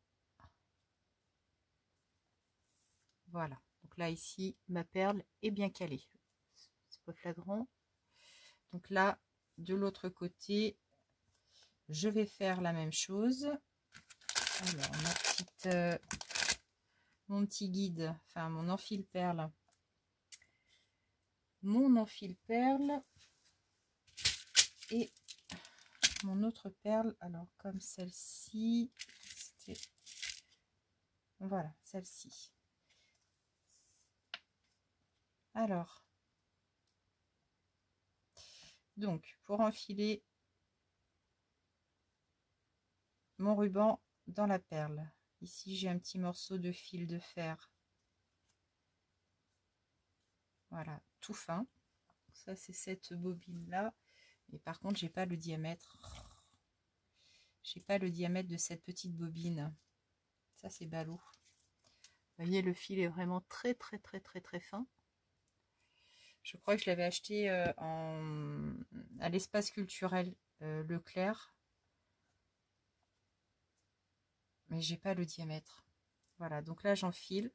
Voilà. Donc là, ici, ma perle est bien calée. C'est pas flagrant. Donc là, de l'autre côté, je vais faire la même chose. Alors, mon petit guide, enfin mon enfile-perle. Et mon autre perle, alors comme celle-ci, voilà, celle-ci. Alors, donc pour enfiler mon ruban dans la perle, ici j'ai un petit morceau de fil de fer, voilà, tout fin. Ça c'est cette bobine là, et par contre j'ai pas le diamètre de cette petite bobine. Ça c'est ballot. Vous voyez, le fil est vraiment très très très très très fin. Je crois que je l'avais acheté à l'espace culturel Leclerc, mais j'ai pas le diamètre. Voilà, donc là j'enfile.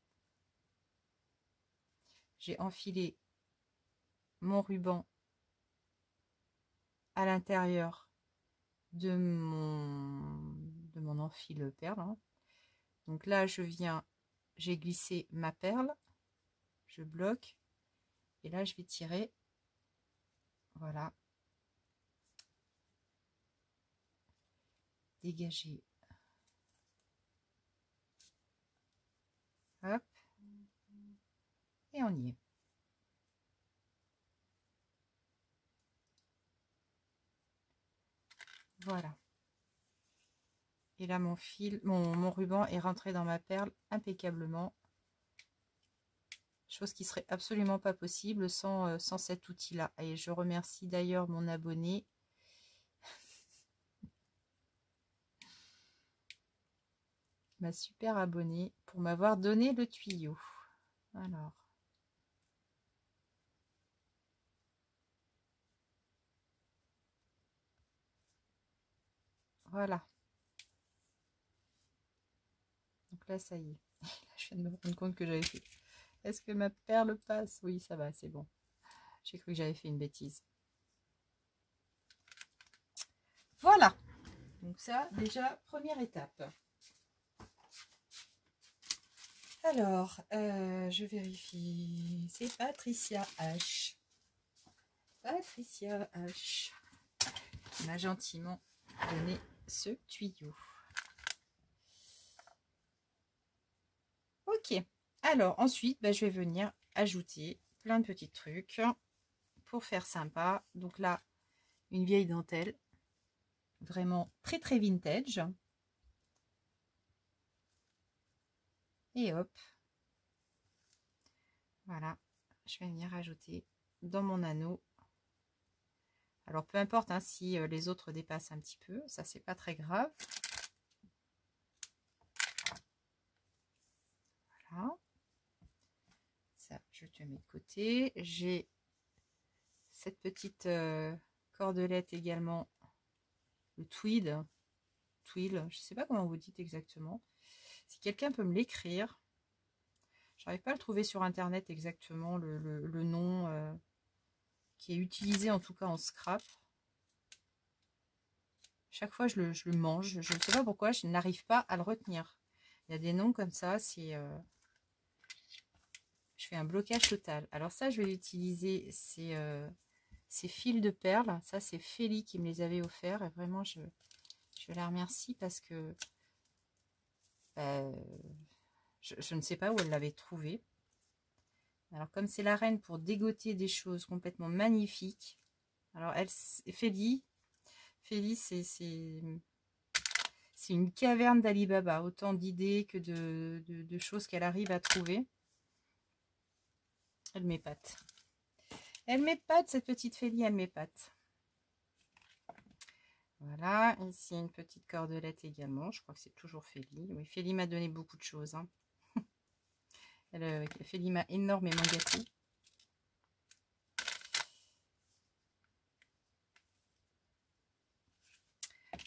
J'ai enfilé mon ruban à l'intérieur de mon enfile perle, hein. Donc là j'ai glissé ma perle, je bloque, et là je vais tirer, voilà, dégager, hop, et on y est. Voilà. Et là mon ruban est rentré dans ma perle impeccablement. Chose qui serait absolument pas possible sans cet outil là. Et je remercie d'ailleurs mon abonné ma super abonnée, pour m'avoir donné le tuyau. Alors, Voilà. Donc là, ça y est. Je viens de me rendre compte que j'avais fait. Est-ce que ma perle passe? Oui, ça va, c'est bon. J'ai cru que j'avais fait une bêtise. Voilà. Donc ça, déjà, première étape. Alors, je vérifie. C'est Patricia H. Patricia H. qui m'a gentiment donné ce tuyau. Ok. Alors, ensuite, bah, je vais venir ajouter plein de petits trucs pour faire sympa. Donc là, une vieille dentelle. Vraiment très très vintage. Et hop. Voilà. Je vais venir ajouter dans mon anneau. Alors, peu importe hein, si les autres dépassent un petit peu. Ça, c'est pas très grave. Voilà. Ça, je te mets de côté. J'ai cette petite cordelette également. Le tweed. Twill, je sais pas comment vous dites exactement. Si quelqu'un peut me l'écrire. J'arrive pas à le trouver sur internet exactement le nom qui est utilisé en tout cas en scrap. Chaque fois je le mange, je ne sais pas pourquoi, je n'arrive pas à le retenir. Il y a des noms comme ça, c'est je fais un blocage total. Alors ça, je vais utiliser ces fils de perles. Ça, c'est Félie qui me les avait offerts. Et vraiment, je la remercie parce que je ne sais pas où elle l'avait trouvé. Alors, comme c'est la reine pour dégoter des choses complètement magnifiques. Alors, Félie, c'est une caverne d'Ali Baba. Autant d'idées que de choses qu'elle arrive à trouver. Elle m'épate. Elle m'épate, cette petite Félie, elle m'épate. Voilà, ici une petite cordelette également. Je crois que c'est toujours Félie. Oui, Félie m'a donné beaucoup de choses. Hein. Félie m'a énormément gâtée.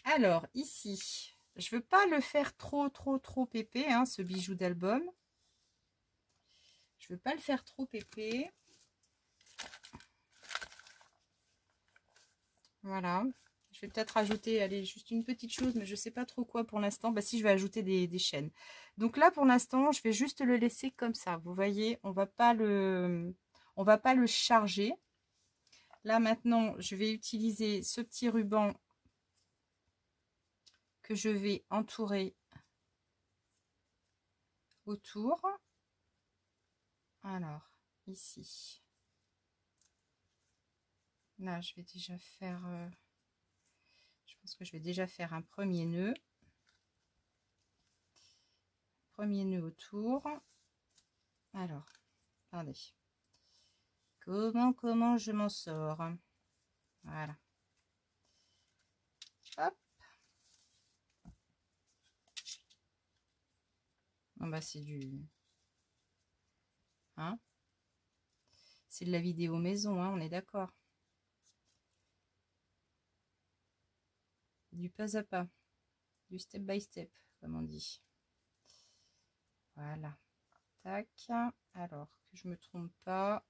Alors, ici, je veux pas le faire trop épais, hein, ce bijou d'album. Je veux pas le faire trop épais. Voilà. Je vais peut-être ajouter, allez, juste une petite chose, mais je sais pas trop quoi pour l'instant. Bah si, je vais ajouter des chaînes. Donc là, pour l'instant, je vais juste le laisser comme ça. Vous voyez, on va pas le charger. Là, maintenant, je vais utiliser ce petit ruban que je vais entourer autour. Alors, ici. Là, je vais déjà faire... je pense que je vais déjà faire un premier nœud. Premier nœud autour. Alors, attendez. Comment je m'en sors? Voilà. Hop. Bon bah c'est du... Hein? C'est de la vidéo maison, hein, on est d'accord. Du pas à pas. Du step by step, comme on dit. Voilà. Tac. Alors, que je me trompe pas.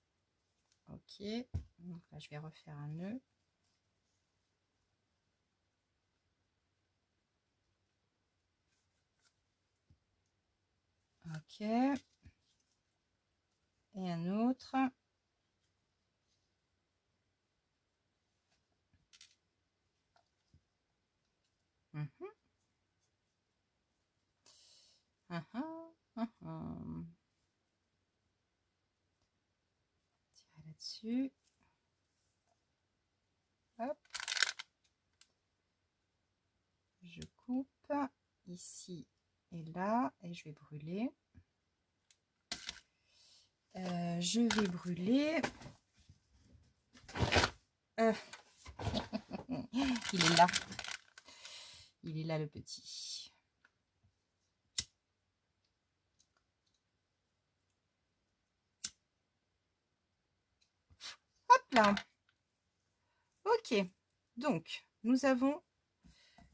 Ok. Donc là, je vais refaire un nœud. Ok. Et un autre. Tirer là-dessus. Hop. Je coupe ici et là et je vais brûler. Je vais brûler. Il est là. Il est là le petit. Hop là. Ok. Donc, nous avons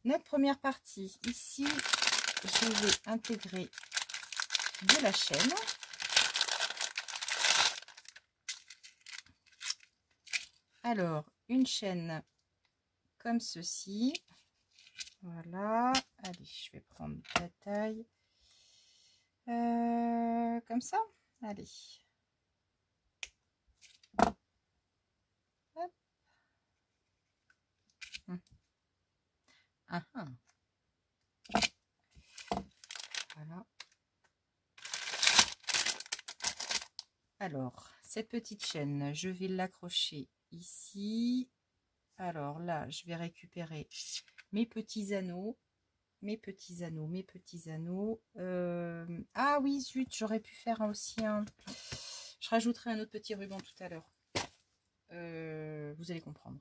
notre première partie. Ici, je vais intégrer de la chaîne. Alors, une chaîne comme ceci. Voilà. Allez, je vais prendre la taille. Comme ça. Allez. Hop. Ah, ah. Voilà. Alors, cette petite chaîne, je vais l'accrocher ici. Alors là, je vais récupérer mes petits anneaux. Mes petits anneaux, mes petits anneaux. Ah oui, zut, j'aurais pu faire aussi un... Je rajouterai un autre petit ruban tout à l'heure. Vous allez comprendre.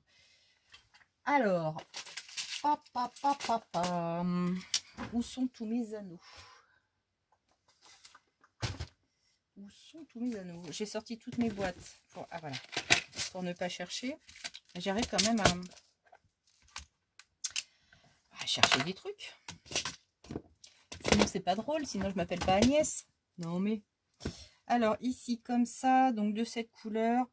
Alors, où sont tous mes anneaux? Où sont tous mes anneaux? J'ai sorti toutes mes boîtes. Ah voilà. Pour ne pas chercher. J'arrive quand même à chercher des trucs. Sinon, c'est pas drôle. Sinon, je m'appelle pas Agnès. Non, mais... Alors, ici, comme ça, donc de cette couleur.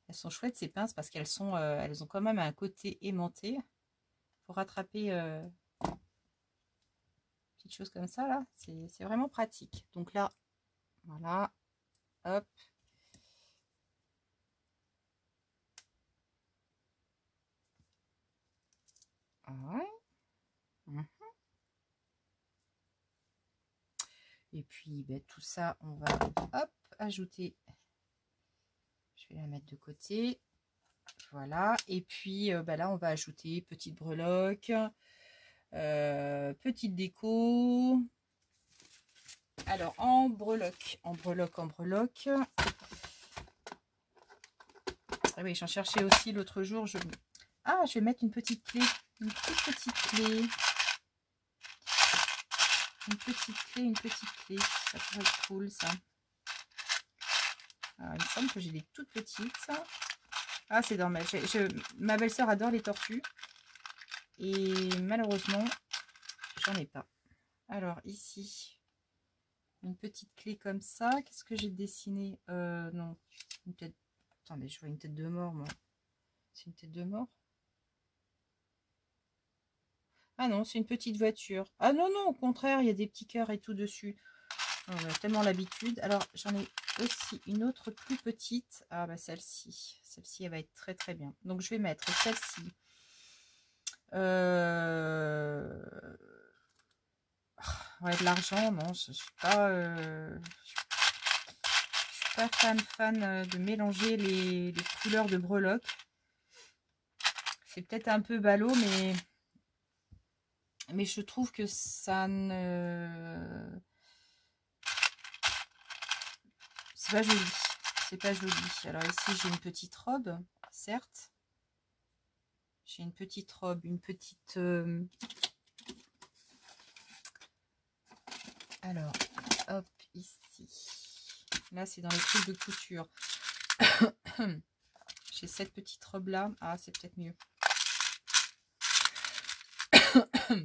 Elles sont chouettes, ces pinces, parce qu'elles sont, elles ont quand même un côté aimanté. Pour rattraper petites choses comme ça, là, c'est vraiment pratique. Donc là, voilà, hop. Ouais. Et puis, ben, tout ça, on va, hop, ajouter. Je vais la mettre de côté. Voilà. Et puis, ben là, on va ajouter petite breloque, petite déco. Alors, en breloque. Ah oui, j'en cherchais aussi l'autre jour. Ah, je vais mettre une petite clé. Une toute petite clé. Une petite clé. Ça pourrait être cool, ça. Alors, il me semble que j'ai des toutes petites. Ah, c'est dommage. Ma belle-sœur adore les tortues. Et malheureusement, j'en ai pas. Alors, ici, une petite clé comme ça. Qu'est-ce que j'ai dessiné? Non, une tête... Attendez, je vois une tête de mort, moi. C'est une tête de mort? Ah non, c'est une petite voiture. Ah non, non, au contraire, il y a des petits cœurs et tout dessus. On a tellement l'habitude. Alors, j'en ai aussi une autre plus petite. Ah bah celle-ci. Celle-ci, elle va être très très bien. Donc, je vais mettre celle-ci. Ouais, de l'argent, non, je suis pas... je suis pas fan de mélanger les couleurs de breloques. C'est peut-être un peu ballot, mais je trouve que ça ne... C'est pas joli. C'est pas joli. Alors ici, j'ai une petite robe, certes. J'ai une petite robe, une petite... Alors, hop, ici. Là, c'est dans les trucs de couture. J'ai cette petite robe-là. Ah, c'est peut-être mieux.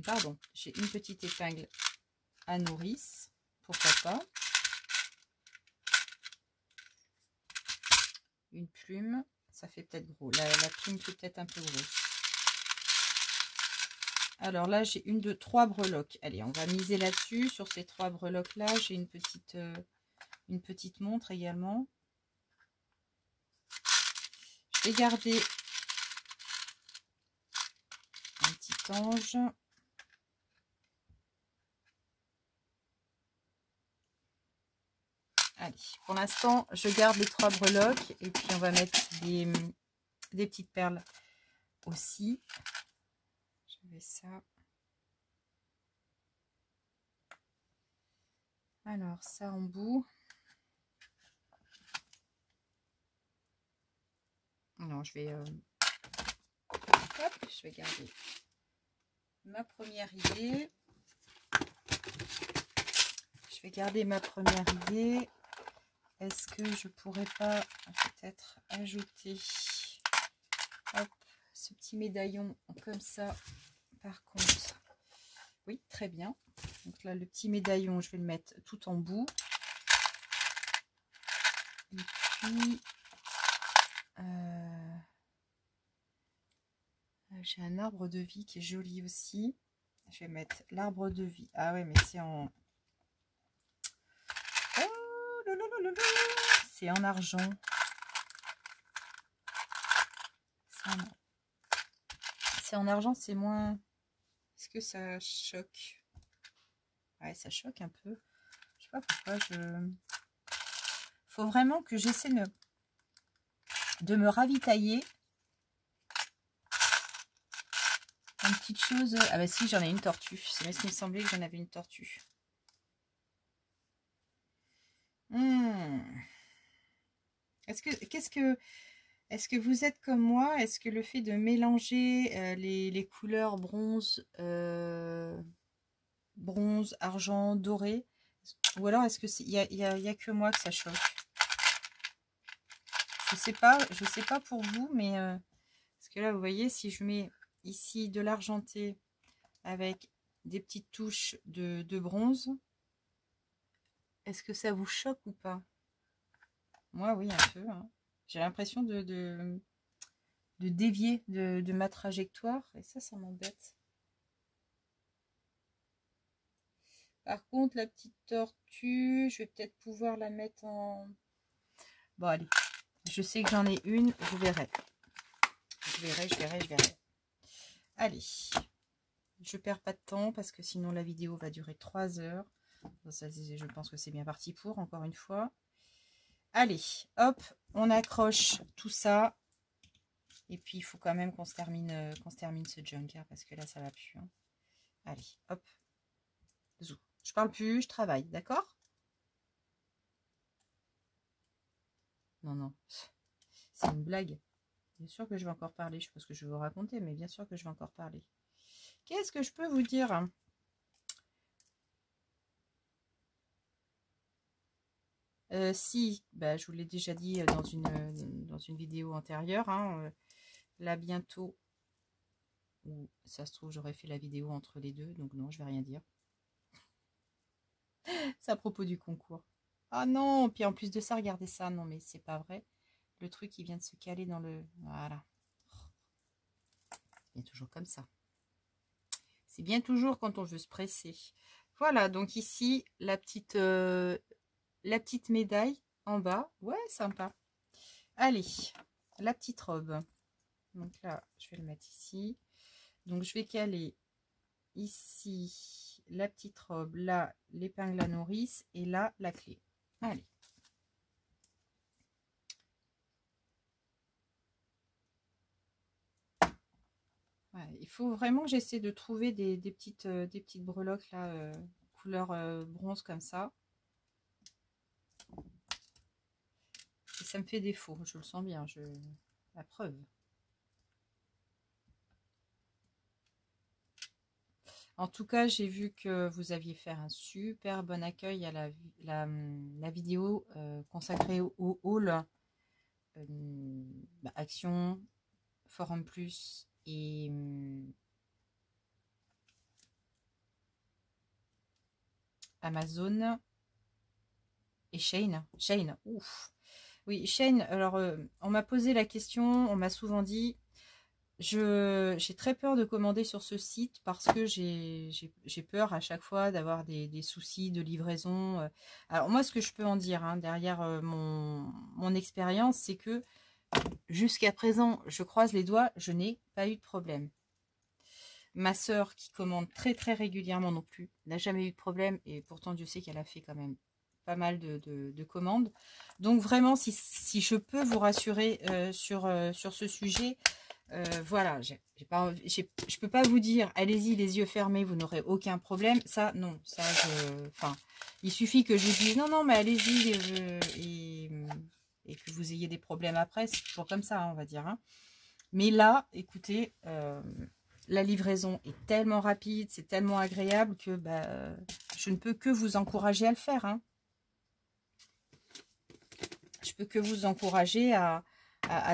Pardon. J'ai une petite épingle à nourrice. Pourquoi pas. Une plume. Ça fait peut-être gros. La plume fait peut-être un peu gros. Alors là, j'ai une, deux, trois breloques. Allez, on va miser là-dessus. Sur ces trois breloques-là, j'ai une petite montre également. Je vais garder un petit ange. Allez, pour l'instant, je garde les trois breloques. Et puis, on va mettre des petites perles aussi. Je vais ça. Alors, ça en bout. Non, je vais... hop, je vais garder ma première idée. Je vais garder ma première idée. est-ce que je pourrais pas peut-être ajouter hop, ce petit médaillon comme ça, par contre. Oui, très bien. Donc là, le petit médaillon, je vais le mettre tout en bout. Et puis, j'ai un arbre de vie qui est joli aussi. Je vais mettre l'arbre de vie. Ah ouais, mais c'est en... Oh, c'est en argent. C'est en argent, c'est moins... Est-ce que ça choque? Ouais, ça choque un peu. Je sais pas pourquoi je... Faut vraiment que j'essaie de me ravitailler. Une petite chose... Ah bah si, j'en ai une tortue. C'est bien ce qu'il me semblait que j'en avais une tortue. Est-ce que vous êtes comme moi? Est-ce que le fait de mélanger les couleurs bronze, argent, doré, ou alors est-ce que il y a que moi que ça choque? Je sais pas pour vous, mais parce que là, vous voyez, si je mets ici de l'argenté avec des petites touches de bronze, est-ce que ça vous choque ou pas? Moi, oui, un peu. Hein. J'ai l'impression de dévier de ma trajectoire. Et ça m'embête. Par contre, la petite tortue, je vais peut-être pouvoir la mettre en... Bon, allez. Je sais que j'en ai une. Je verrai. Je verrai. Allez. Je perds pas de temps parce que sinon la vidéo va durer 3 heures. Ça, je pense que c'est bien parti pour, encore une fois. Allez, hop, on accroche tout ça. Et puis, il faut quand même qu'on se termine ce junk, hein, parce que là, ça va plus. Hein. Allez, hop. Zou. Je parle plus, je travaille, d'accord? Non. C'est une blague. Bien sûr que je vais encore parler. Je pense que je vais vous raconter, mais bien sûr que je vais encore parler. Qu'est-ce que je peux vous dire? Si, bah, je vous l'ai déjà dit dans une vidéo antérieure. Hein, là, bientôt, ça se trouve, j'aurais fait la vidéo entre les deux. Donc non, je vais rien dire. C'est à propos du concours. Ah non, puis en plus de ça, regardez ça. Non, mais c'est pas vrai. Le truc, il vient de se caler dans le... Voilà. C'est bien toujours comme ça. C'est bien toujours quand on veut se presser. Voilà, donc ici, la petite médaille en bas. Ouais, sympa. Allez, la petite robe. Donc là, je vais le mettre ici. Donc, je vais caler ici la petite robe, là, l'épingle à nourrice et là, la clé. Allez. Ouais, il faut vraiment que j'essaie de trouver des petites breloques là, couleur bronze comme ça. Et ça me fait défaut, je le sens bien, la preuve. En tout cas, j'ai vu que vous aviez fait un super bon accueil à la vidéo consacrée au haul Action, Forum Plus et Amazon et Shein. Shein, ouf. Oui, Shein, alors on m'a posé la question, on m'a souvent dit... J'ai très peur de commander sur ce site parce que j'ai peur à chaque fois d'avoir des soucis de livraison. Alors moi, ce que je peux en dire hein, derrière mon expérience, c'est que jusqu'à présent, je croise les doigts, je n'ai pas eu de problème. Ma sœur, qui commande très très régulièrement non plus, n'a jamais eu de problème et pourtant Dieu sait qu'elle a fait quand même pas mal de commandes. Donc vraiment, si je peux vous rassurer sur ce sujet... voilà, je peux pas vous dire, allez-y les yeux fermés, vous n'aurez aucun problème. Ça, non, ça, enfin, il suffit que je dise non, mais allez-y et que vous ayez des problèmes après, c'est toujours comme ça, on va dire. Hein. Mais là, écoutez, la livraison est tellement rapide, c'est tellement agréable que bah, je ne peux que vous encourager à le faire. Hein. je peux que vous encourager à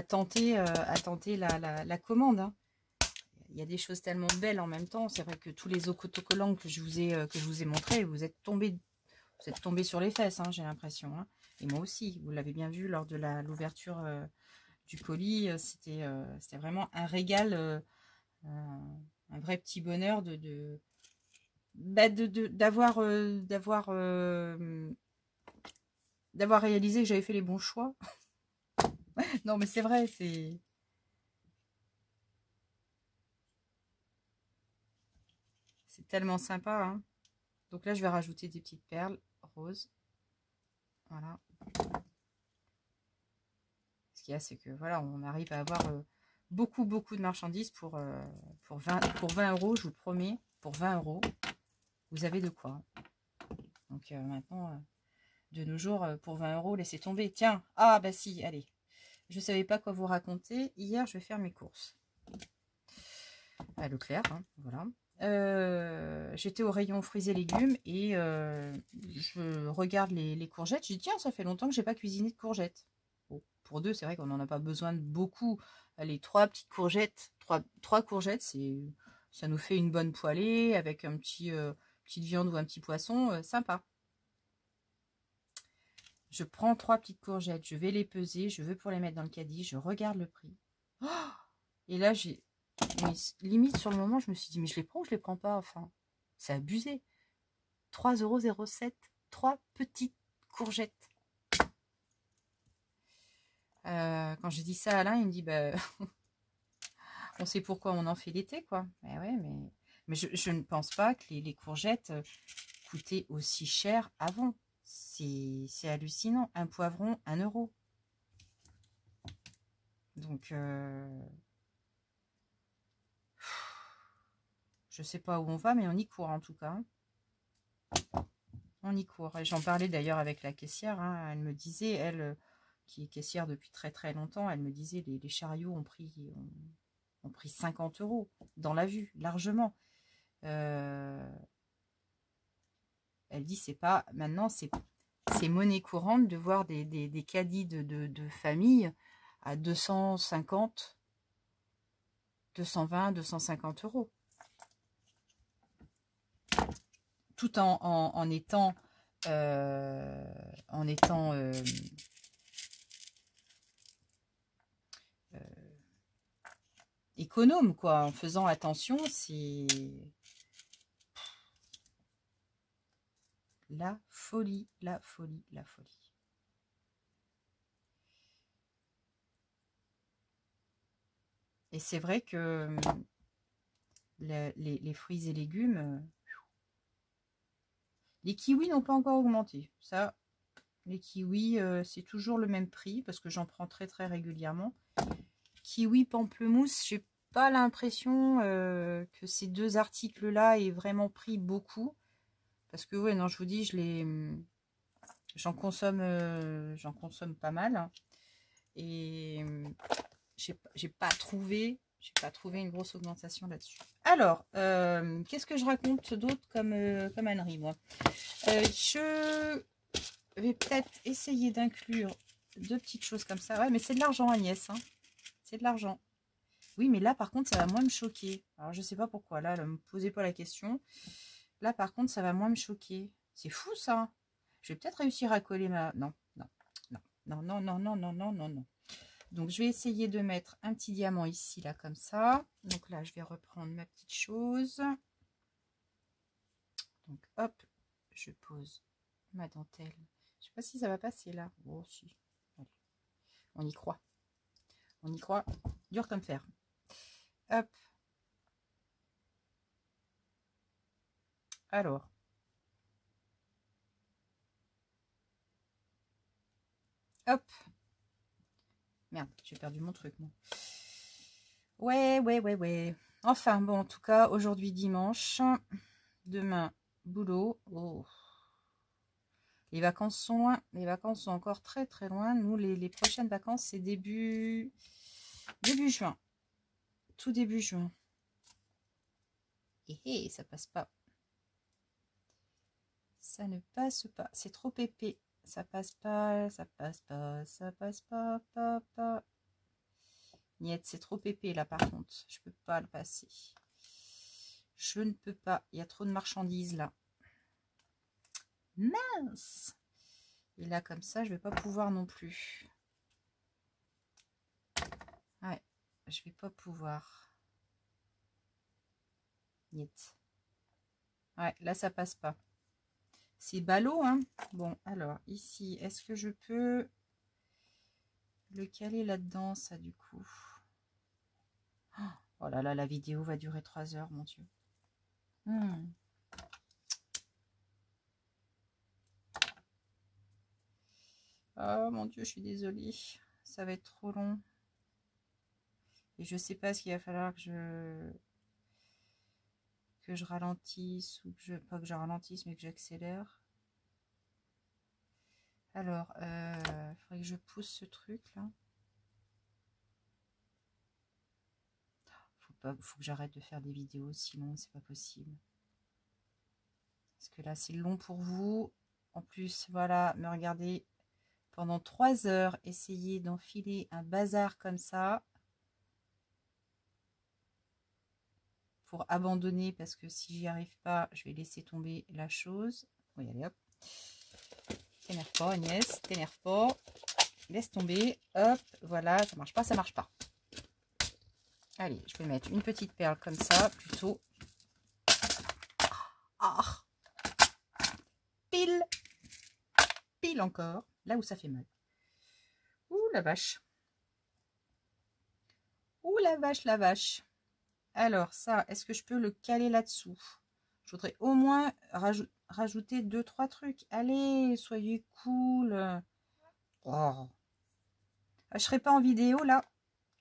tenter, la commande. Hein. Il y a des choses tellement belles en même temps. C'est vrai que tous les autocollants que je vous ai montrés, vous êtes tombés sur les fesses, hein, j'ai l'impression. Hein. Et moi aussi, vous l'avez bien vu lors de l'ouverture du colis. C'était vraiment un régal, un vrai petit bonheur d'avoir réalisé que j'avais fait les bons choix. Non, mais c'est vrai, c'est tellement sympa. Hein. Donc là, je vais rajouter des petites perles roses. Voilà. Ce qu'il y a, c'est que voilà, on arrive à avoir beaucoup de marchandises pour 20 euros, je vous promets. Pour 20 euros, vous avez de quoi. Donc maintenant, de nos jours, pour 20 euros, laissez tomber. Tiens, ah bah si, allez. Je ne savais pas quoi vous raconter. Hier, je vais faire mes courses. À Leclerc, hein, voilà. J'étais au rayon fruits et légumes et je regarde les courgettes. Je dis tiens, ça fait longtemps que j'ai pas cuisiné de courgettes. Bon, pour deux, c'est vrai qu'on n'en a pas besoin de beaucoup. Les trois petites courgettes, trois courgettes, ça nous fait une bonne poêlée avec un petite viande ou un petit poisson, sympa. Je prends 3 petites courgettes, je vais les peser, je veux pour les mettre dans le caddie, je regarde le prix. Oh, et là, limite sur le moment, je me suis dit, mais je les prends ou je les prends pas, enfin, c'est abusé. 3,07 €, 3 petites courgettes. Quand j'ai dit ça à Alain, il me dit, bah, on sait pourquoi on en fait l'été, quoi. Mais ouais, mais je ne pense pas que les courgettes coûtaient aussi cher avant. C'est hallucinant. Un poivron, 1 €. Donc, je sais pas où on va, mais on y court en tout cas. On y court. Et j'en parlais d'ailleurs avec la caissière. Hein. Elle me disait, elle, qui est caissière depuis très très longtemps, elle me disait les chariots ont pris 50 € dans la vue, largement. Elle dit, c'est pas... Maintenant, c'est monnaie courante de voir des caddies de famille à 250, 220, 250 €. Tout en étant économe, quoi, en faisant attention. C'est la folie, la folie, la folie. Et c'est vrai que les fruits et légumes, les kiwis n'ont pas encore augmenté. Ça, les kiwis, c'est toujours le même prix parce que j'en prends très très régulièrement. Kiwi, pamplemousse, j'ai pas l'impression que ces deux articles-là aient vraiment pris beaucoup. Parce que, ouais, non, je vous dis, j'en consomme pas mal. Hein. Et j'ai pas trouvé une grosse augmentation là-dessus. Alors, qu'est-ce que je raconte d'autre comme ânerie, moi je vais peut-être essayer d'inclure 2 petites choses comme ça. Ouais, mais c'est de l'argent, Agnès. Hein. C'est de l'argent. Oui, mais là, par contre, ça va moins me choquer. Alors, je sais pas pourquoi. Là, ne me posez pas la question. Là, par contre, ça va moins me choquer. C'est fou, ça. Je vais peut-être réussir à coller ma... Non, non, non, non, non, non, non, non, non, non, non. Donc, je vais essayer de mettre un petit diamant ici, là, comme ça. Donc là, je vais reprendre ma petite chose. Donc, hop, je pose ma dentelle. Je sais pas si ça va passer, là. Oh, si. Allez. On y croit. On y croit. Dur comme fer. Hop. Alors. Hop. Merde, j'ai perdu mon truc, moi. Ouais. Enfin, bon, en tout cas, aujourd'hui dimanche. Demain, boulot. Oh. Les vacances sont loin. Les vacances sont encore très très loin. Nous, les prochaines vacances, c'est début juin. Tout début juin. Et ça passe pas. Ça ne passe pas. C'est trop épais. ça passe pas, ça passe pas, ça passe pas, pas. Niet, c'est trop épais là par contre, je peux pas le passer. Je ne peux pas, il y a trop de marchandises là. Mince! Et là comme ça, je vais pas pouvoir non plus. Ouais, je vais pas pouvoir. Niet. Ouais, là ça passe pas. C'est ballot, hein. Bon, alors ici, est-ce que je peux le caler là-dedans, ça du coup? Oh là là, la vidéo va durer 3 heures, mon Dieu. Oh mon Dieu, je suis désolée. Ça va être trop long. Et je sais pas ce qu'il va falloir que je ralentisse ou que je... Pas que je ralentisse, mais que j'accélère. Alors, il faudrait que je pousse ce truc là. Faut que j'arrête de faire des vidéos, sinon c'est pas possible. Parce que là, c'est long pour vous. En plus, voilà, me regardez pendant 3 heures, essayer d'enfiler un bazar comme ça. Pour abandonner, parce que si j'y arrive pas, je vais laisser tomber la chose. Oui, allez hop. T'énerve pas, Agnès, t'énerve pas. Laisse tomber. Hop, voilà, ça marche pas, ça marche pas. Allez, je vais mettre une petite perle comme ça, plutôt. Ah, pile, pile encore, là où ça fait mal. Ouh la vache. Ouh la vache, la vache. Alors ça, est-ce que je peux le caler là-dessous? Je voudrais au moins rajouter 2-3 trucs. Allez, soyez cool. Oh. Je serai pas en vidéo là,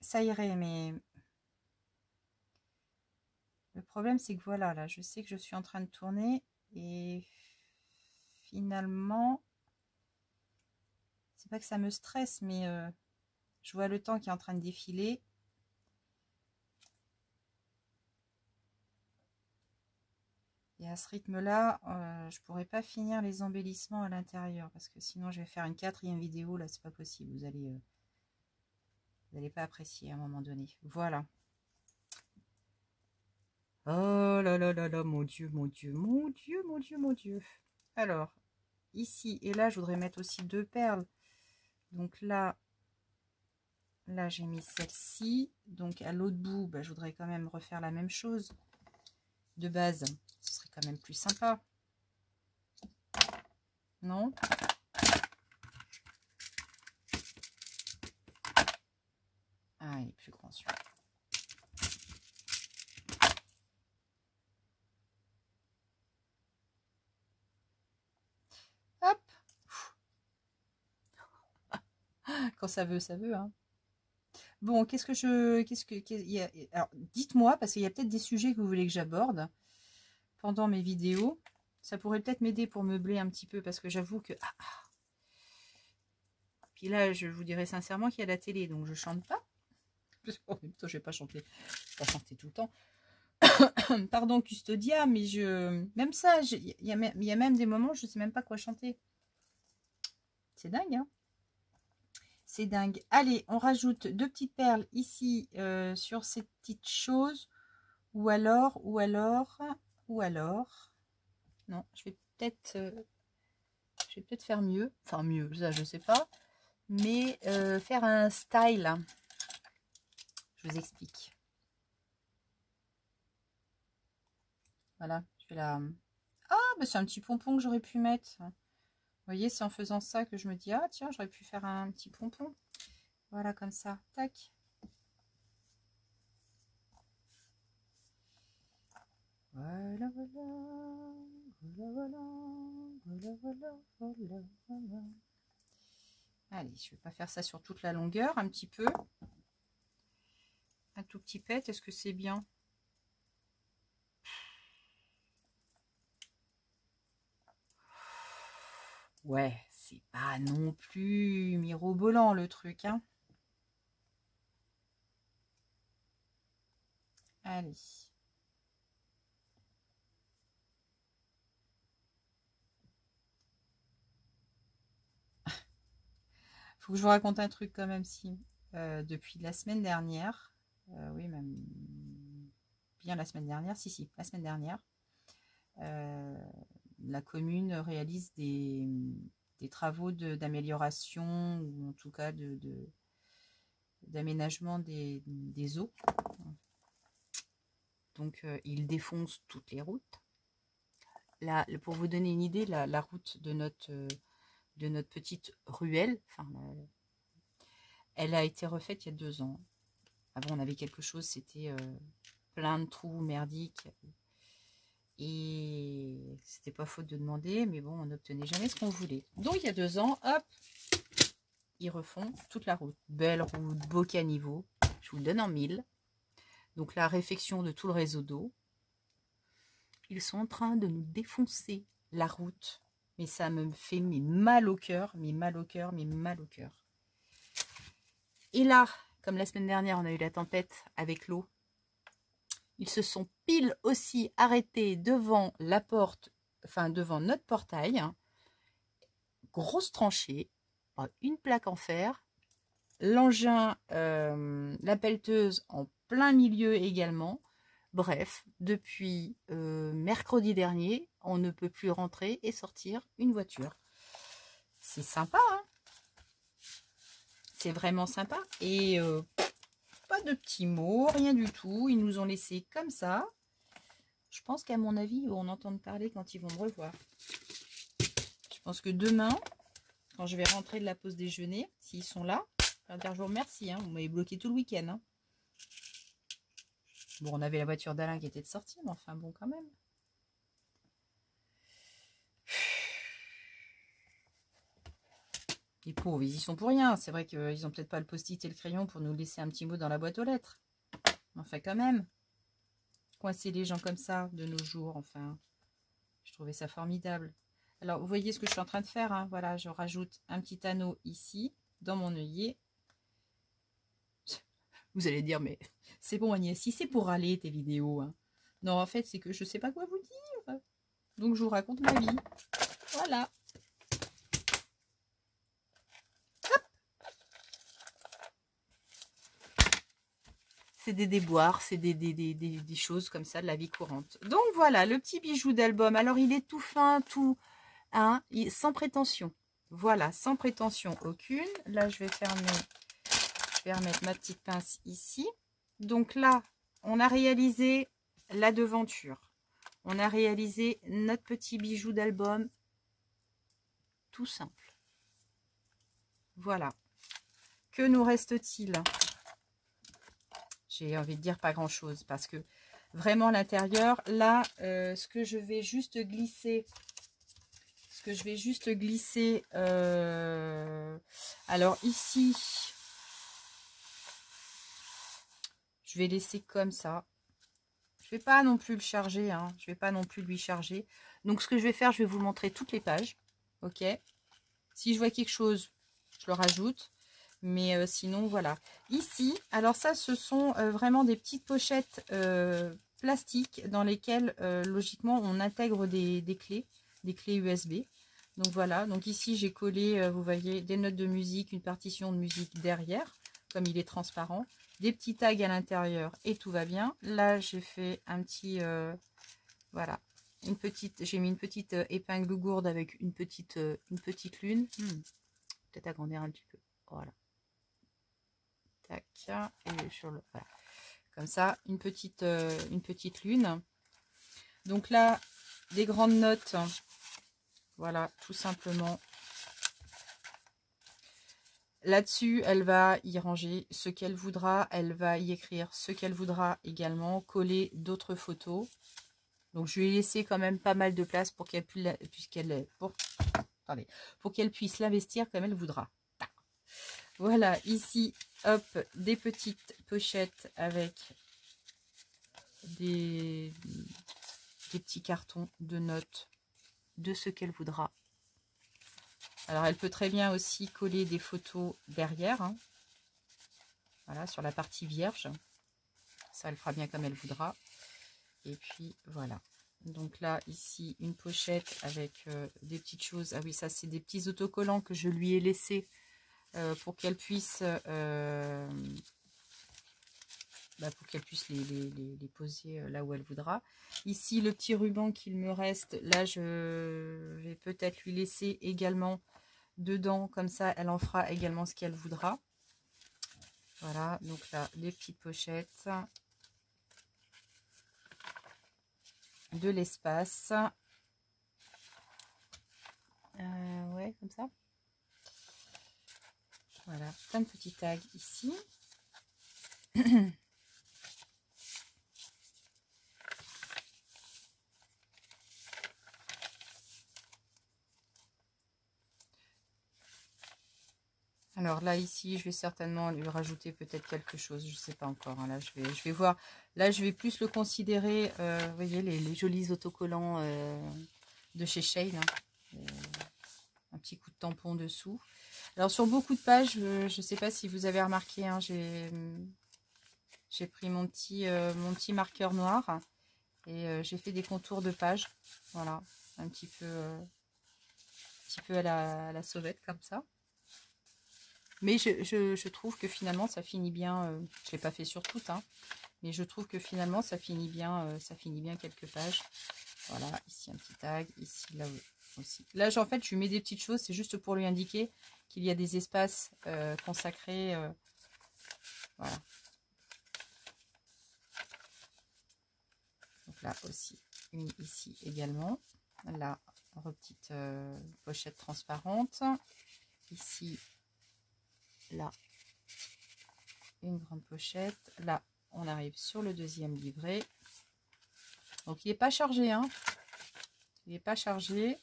ça irait, mais le problème c'est que voilà, là je sais que je suis en train de tourner et finalement c'est pas que ça me stresse, mais je vois le temps qui est en train de défiler. Et à ce rythme là, je pourrais pas finir les embellissements à l'intérieur parce que sinon je vais faire une 4e vidéo, là c'est pas possible, vous allez pas apprécier à un moment donné. Voilà. Oh là là là là, mon Dieu, mon Dieu, mon Dieu, mon Dieu, mon Dieu. Alors, ici et là, je voudrais mettre aussi 2 perles. Donc là j'ai mis celle-ci. Donc à l'autre bout, bah, je voudrais quand même refaire la même chose. De base, ce serait quand même plus sympa. Non? Ah, il est plus grand celui-là. Hop! Quand ça veut, hein. Bon, alors, dites-moi, parce qu'il y a peut-être des sujets que vous voulez que j'aborde pendant mes vidéos. Ça pourrait peut-être m'aider pour meubler un petit peu, parce que j'avoue que... Puis là, je vous dirais sincèrement qu'il y a la télé, donc je chante pas. En même temps, je vais pas chanter. Je vais pas chanter tout le temps. Pardon, Custodia, mais même ça, il y a même des moments où je sais même pas quoi chanter. C'est dingue, hein? C'est dingue. Allez, on rajoute 2 petites perles ici sur ces petites choses. Ou alors. Non, je vais peut-être faire mieux. Enfin, mieux, ça, je sais pas. Mais faire un style. Je vous explique. Voilà, je vais la... Ah, bah c'est un petit pompon que j'aurais pu mettre. Vous voyez, c'est en faisant ça que je me dis, ah tiens, j'aurais pu faire un petit pompon. Voilà, comme ça. Tac. Voilà, voilà. Allez, je vais pas faire ça sur toute la longueur, un petit peu. Un tout petit pet, est-ce que c'est bien? Ouais, c'est pas non plus mirobolant le truc, hein. Allez. faut que je vous raconte un truc quand même, si. Depuis la semaine dernière, oui, même bien la semaine dernière, si, la semaine dernière, la commune réalise des travaux d'amélioration, ou en tout cas d'aménagement des eaux. Donc, ils défoncent toutes les routes. Là, pour vous donner une idée, la route de notre petite ruelle, enfin, elle a été refaite il y a 2 ans. Avant, on avait quelque chose, c'était plein de trous merdiques. Et c'était pas faute de demander, mais bon, on n'obtenait jamais ce qu'on voulait. Donc, il y a 2 ans, hop, ils refont toute la route. Belle route, beau caniveau. Je vous le donne en 1000. Donc, la réfection de tout le réseau d'eau. Ils sont en train de nous défoncer la route. Mais ça me fait mal au cœur, mais mal au cœur, mais mal au cœur. Et là, comme la semaine dernière, on a eu la tempête avec l'eau, ils se sont pile aussi arrêtés devant la porte, enfin devant notre portail. Grosse tranchée, une plaque en fer, l'engin, la pelleteuse en plein milieu également. Bref, depuis mercredi dernier, on ne peut plus rentrer et sortir une voiture. C'est sympa, hein? C'est vraiment sympa. Et pas de petits mots, rien du tout. Ils nous ont laissé comme ça. Je pense qu'à mon avis, ils vont en entendre parler quand ils vont me revoir. Je pense que demain, quand je vais rentrer de la pause déjeuner, s'ils sont là, je vais dire je vous remercie, hein, vous m'avez bloqué tout le week-end. Hein. Bon, on avait la voiture d'Alain qui était de sortie, mais enfin bon, quand même. Les pauvres, ils y sont pour rien. C'est vrai qu'ils n'ont peut-être pas le post-it et le crayon pour nous laisser un petit mot dans la boîte aux lettres. Enfin, quand même. Coincer les gens comme ça de nos jours, enfin, je trouvais ça formidable. Alors, vous voyez ce que je suis en train de faire, hein. Voilà, je rajoute un petit anneau ici, dans mon œillet. Vous allez dire, mais c'est bon Agnès, si c'est pour râler tes vidéos, hein. Non, en fait, c'est que je ne sais pas quoi vous dire. Donc, je vous raconte ma vie. Voilà. C'est des déboires, c'est des choses comme ça de la vie courante. Donc voilà, le petit bijou d'album. Alors il est tout fin, tout, hein, sans prétention. Voilà, sans prétention aucune. Là, je vais remettre ma petite pince ici. Donc là, on a réalisé la devanture. On a réalisé notre petit bijou d'album. Tout simple. Voilà. Que nous reste-t-il ? J'ai envie de dire pas grand chose parce que vraiment l'intérieur, là, ce que je vais juste glisser, alors ici, je vais laisser comme ça. Je vais pas non plus le charger, hein, je vais pas non plus lui charger. Donc ce que je vais faire, je vais vous montrer toutes les pages, ok. Si je vois quelque chose, je le rajoute. Mais sinon, voilà. Ici, alors ça, ce sont vraiment des petites pochettes plastiques dans lesquelles, logiquement, on intègre des clés USB. Donc voilà. Donc ici, j'ai collé, vous voyez, des notes de musique, une partition de musique derrière, comme il est transparent. Des petits tags à l'intérieur et tout va bien. Là, j'ai fait un petit... voilà. J'ai mis une petite épingle gourde avec une petite lune. Peut-être agrandir un petit peu. Voilà. Tac, et sur le, voilà. Comme ça, une petite lune. Donc là, des grandes notes. Voilà, tout simplement. Là-dessus, elle va y ranger ce qu'elle voudra. Elle va y écrire ce qu'elle voudra également. Coller d'autres photos. Donc, je lui ai laissé quand même pas mal de place pour qu'elle puisse l'investir comme elle voudra. Voilà, ici, hop, des petites pochettes avec des petits cartons de notes de ce qu'elle voudra. Alors, elle peut très bien aussi coller des photos derrière. Hein. Voilà, sur la partie vierge. Ça, elle fera bien comme elle voudra. Et puis, voilà. Donc là, ici, une pochette avec des petites choses. Ah oui, ça, c'est des petits autocollants que je lui ai laissés pour qu'elle puisse, pour qu'elle puisse les poser là où elle voudra. Ici, le petit ruban qu'il me reste, là, je vais peut-être lui laisser également dedans. Comme ça, elle en fera également ce qu'elle voudra. Voilà, donc là, les petites pochettes. De l'espace. Ouais, comme ça. Voilà, plein de petits tags ici. Alors là, ici, je vais certainement lui rajouter peut-être quelque chose. Je ne sais pas encore. Hein. Là, je vais voir. Là, je vais plus le considérer. Vous voyez, les jolis autocollants de chez Shane. Hein. Un petit coup de tampon dessous. Alors, sur beaucoup de pages, je ne sais pas si vous avez remarqué, hein, j'ai pris mon petit marqueur noir et j'ai fait des contours de page. Voilà, un petit peu à la sauvette comme ça. Mais je trouve que finalement ça finit bien. Je ne l'ai pas fait sur toutes, hein, mais je trouve que finalement ça finit bien quelques pages. Voilà, ici un petit tag, ici là aussi. Là, en fait, je lui mets des petites choses, c'est juste pour lui indiquer qu'il y a des espaces consacrés. Voilà. Donc là aussi, une ici également. Là, petite pochette transparente. Ici, là, une grande pochette. Là, on arrive sur le deuxième livret. Donc, il n'est pas chargé, hein. Il n'est pas chargé,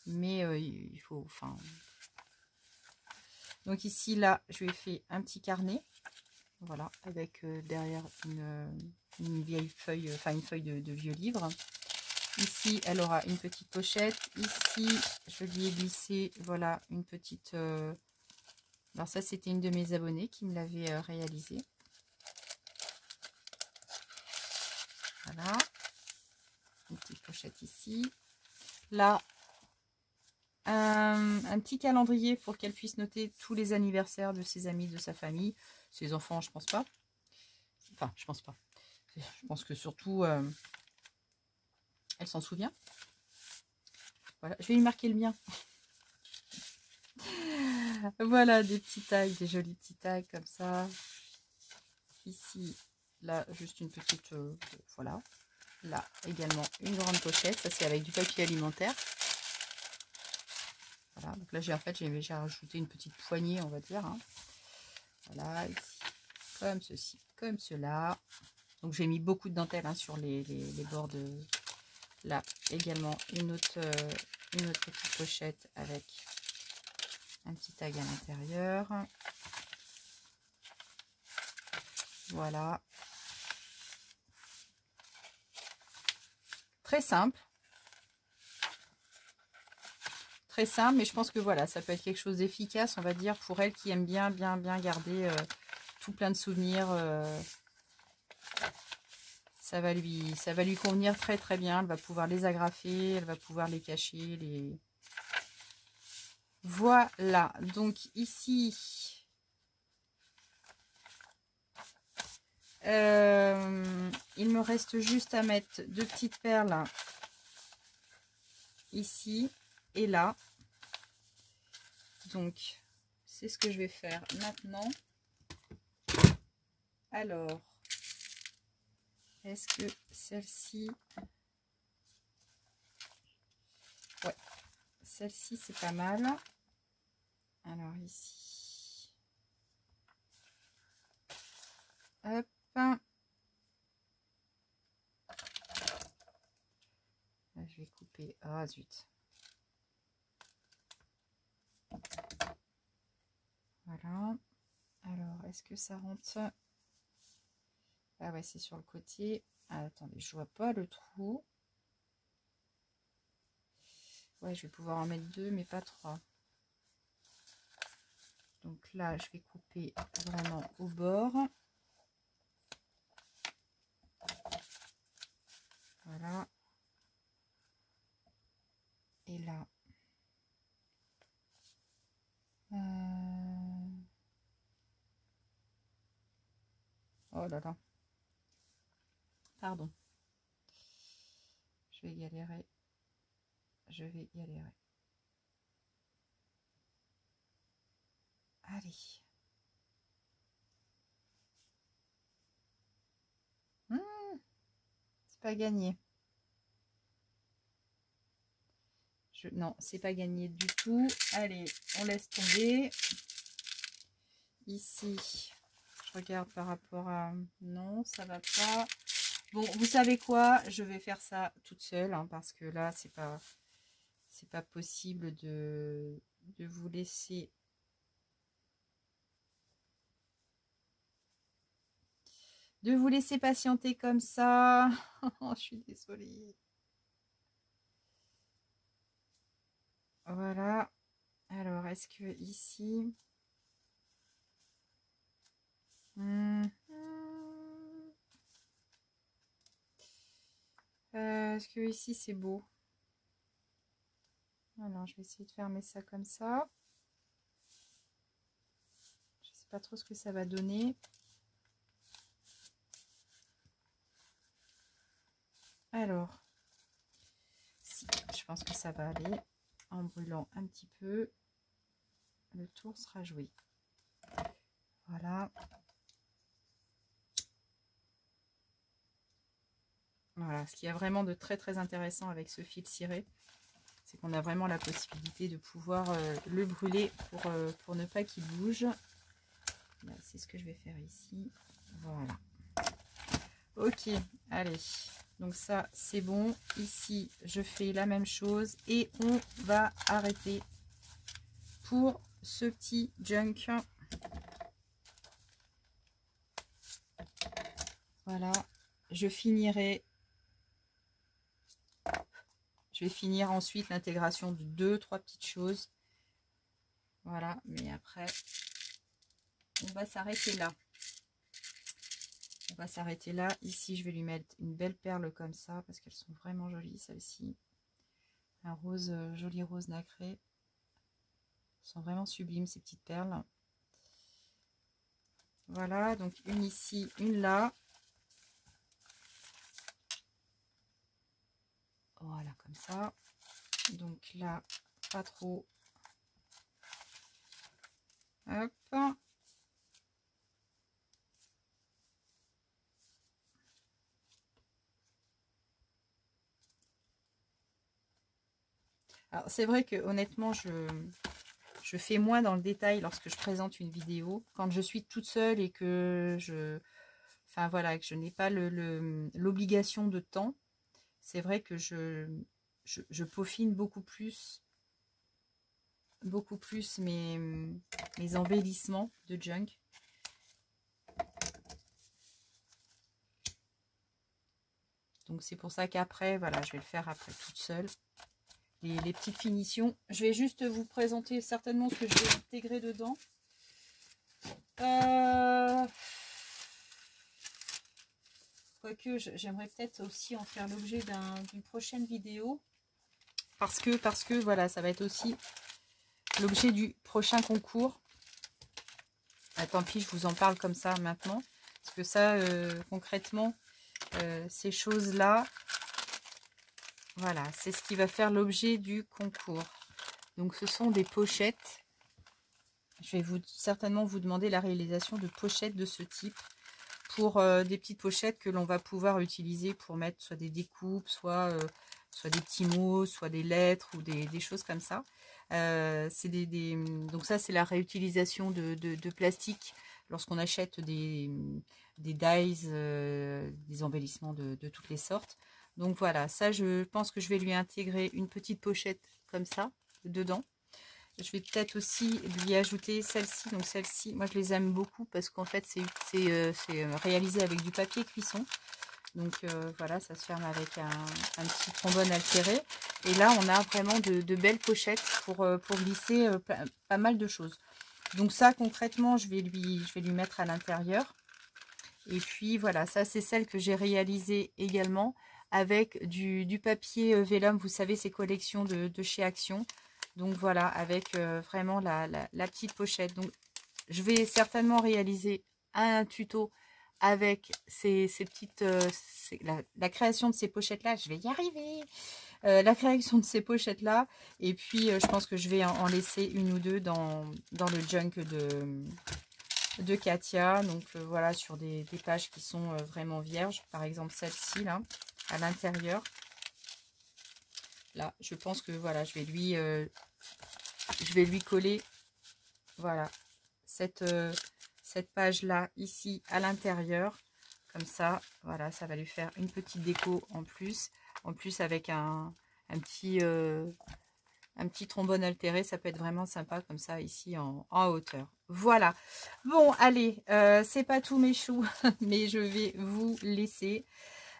mais il faut... Enfin... Donc, ici, là, je lui ai fait un petit carnet. Voilà, avec derrière une vieille feuille, enfin une feuille de vieux livre. Ici, elle aura une petite pochette. Ici, je lui ai glissé, voilà, une petite... Alors ça, c'était une de mes abonnées qui me l'avait réalisé. Voilà. Une petite pochette ici. Là, un petit calendrier pour qu'elle puisse noter tous les anniversaires de ses amis, de sa famille. Ses enfants, je pense pas. Enfin, je pense pas. Je pense que surtout, elle s'en souvient. Voilà, je vais lui marquer le mien. Voilà, des petits tags, des jolis petits tags comme ça. Ici, là, juste une petite... voilà. Là, également, une grande pochette. Ça, c'est avec du papier alimentaire. Voilà, donc là, j'ai rajouté une petite poignée, on va dire. Hein. Voilà, ici, comme ceci, comme cela. Donc, j'ai mis beaucoup de dentelle hein, sur les bords de... Là, également, une autre petite pochette avec un petit tag à l'intérieur. Voilà. Très simple. Très simple, mais je pense que voilà, ça peut être quelque chose d'efficace, on va dire, pour elle qui aime bien garder tout plein de souvenirs. Ça va lui convenir très très bien. Elle va pouvoir les agrafer, elle va pouvoir les cacher. Voilà, donc ici, il me reste juste à mettre deux petites perles ici et là. Donc, c'est ce que je vais faire maintenant. Alors, est-ce que celle-ci... Ouais, celle-ci, c'est pas mal. Alors, ici... Hop. Là, je vais couper... Ah, zut. Voilà. Alors, est-ce que ça rentre? Ah ouais, c'est sur le côté. Ah, attendez, je vois pas le trou. Ouais, je vais pouvoir en mettre deux, mais pas trois. Donc là, je vais couper vraiment au bord. Voilà. Et là. Oh là là. Pardon. Je vais galérer. Je vais galérer. Allez. C'est pas gagné. Non, c'est pas gagné du tout. Allez, on laisse tomber. Ici, je regarde par rapport à... Non, ça va pas. Bon, vous savez quoi? Je vais faire ça toute seule, hein, parce que là, c'est pas possible de vous laisser... patienter comme ça. Je suis désolée. Voilà. Alors, est-ce que ici... est-ce que ici c'est beau? Alors, je vais essayer de fermer ça comme ça. Je sais pas trop ce que ça va donner. Alors, si, je pense que ça va aller. En brûlant un petit peu, le tour sera joué. Voilà. Voilà, ce qui est vraiment de très très intéressant avec ce fil ciré, c'est qu'on a vraiment la possibilité de pouvoir le brûler pour ne pas qu'il bouge. C'est ce que je vais faire ici. Voilà. Ok, allez. Donc ça, c'est bon. Ici, je fais la même chose. Et on va arrêter pour ce petit junk. Voilà. Je finirai. Je vais finir ensuite l'intégration de 2-3 petites choses. Voilà. Mais après, on va s'arrêter là. On va s'arrêter là. Ici, je vais lui mettre une belle perle comme ça parce qu'elles sont vraiment jolies, celles-ci. Un rose, joli rose nacré. Elles sont vraiment sublimes, ces petites perles. Voilà, donc une ici, une là. Voilà, comme ça. Donc là, pas trop. Hop. Alors, c'est vrai que honnêtement, je fais moins dans le détail lorsque je présente une vidéo. Quand je suis toute seule et que enfin voilà, que je n'ai pas l'obligation de temps, c'est vrai que je peaufine beaucoup plus mes embellissements de junk. Donc c'est pour ça qu'après, voilà, je vais le faire après toute seule. Les petites finitions. Je vais juste vous présenter certainement ce que je vais intégrer dedans. Quoique, j'aimerais peut-être aussi en faire l'objet d'une prochaine vidéo. Parce que voilà, ça va être aussi l'objet du prochain concours. Ah, tant pis, je vous en parle comme ça maintenant. Parce que ça, concrètement, ces choses-là, voilà, c'est ce qui va faire l'objet du concours. Donc, ce sont des pochettes. Je vais certainement vous demander la réalisation de pochettes de ce type. Pour des petites pochettes que l'on va pouvoir utiliser pour mettre soit des découpes, soit des petits mots, soit des lettres ou des choses comme ça. Donc ça, c'est la réutilisation de plastique lorsqu'on achète des dies, des embellissements de toutes les sortes. Donc voilà, ça, je pense que je vais lui intégrer une petite pochette comme ça, dedans. Je vais peut-être aussi lui ajouter celle-ci. Donc celle-ci, moi je les aime beaucoup parce qu'en fait c'est réalisé avec du papier cuisson. Donc voilà, ça se ferme avec un petit trombone altéré. Et là on a vraiment de belles pochettes pour glisser pas mal de choses. Donc ça concrètement je vais lui mettre à l'intérieur. Et puis voilà, ça c'est celle que j'ai réalisée également avec du papier vélum. Vous savez, ces collections de chez Action. Donc voilà, avec vraiment la petite pochette. Donc je vais certainement réaliser un tuto avec ces petites... la création de ces pochettes-là, je vais y arriver. La création de ces pochettes-là. Et puis, je pense que je vais en laisser une ou deux dans le junk de Katia. Donc, voilà, sur des pages qui sont vraiment vierges. Par exemple, celle-ci, là, à l'intérieur. Là, je pense que, voilà, je vais lui coller, voilà, cette page-là, ici, à l'intérieur. Comme ça, voilà, ça va lui faire une petite déco en plus. En plus, avec un petit trombone altéré, ça peut être vraiment sympa comme ça, ici, en hauteur. Voilà. Bon, allez, c'est pas tout mes choux, mais je vais vous laisser.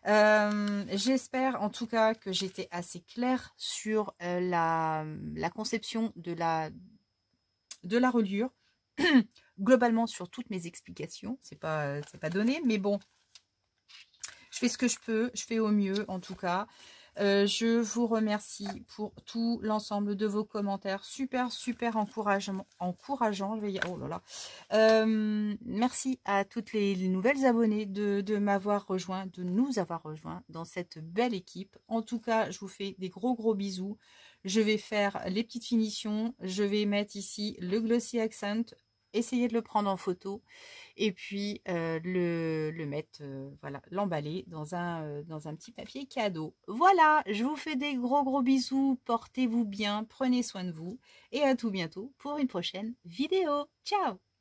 J'espère en tout cas que j'étais assez claire sur la conception de la reliure. Globalement, sur toutes mes explications, c'est pas donné, mais bon, je fais ce que je peux, je fais au mieux en tout cas. Je vous remercie pour tout l'ensemble de vos commentaires, super encourageant. Je vais y... Oh là là. Merci à toutes les nouvelles abonnées de m'avoir rejoint, de nous avoir rejoints dans cette belle équipe. En tout cas, je vous fais des gros bisous. Je vais faire les petites finitions. Je vais mettre ici le glossy accent. Essayer de le prendre en photo et puis le mettre, voilà, l'emballer dans un petit papier cadeau. Voilà, je vous fais des gros bisous, portez-vous bien, prenez soin de vous et à tout bientôt pour une prochaine vidéo. Ciao!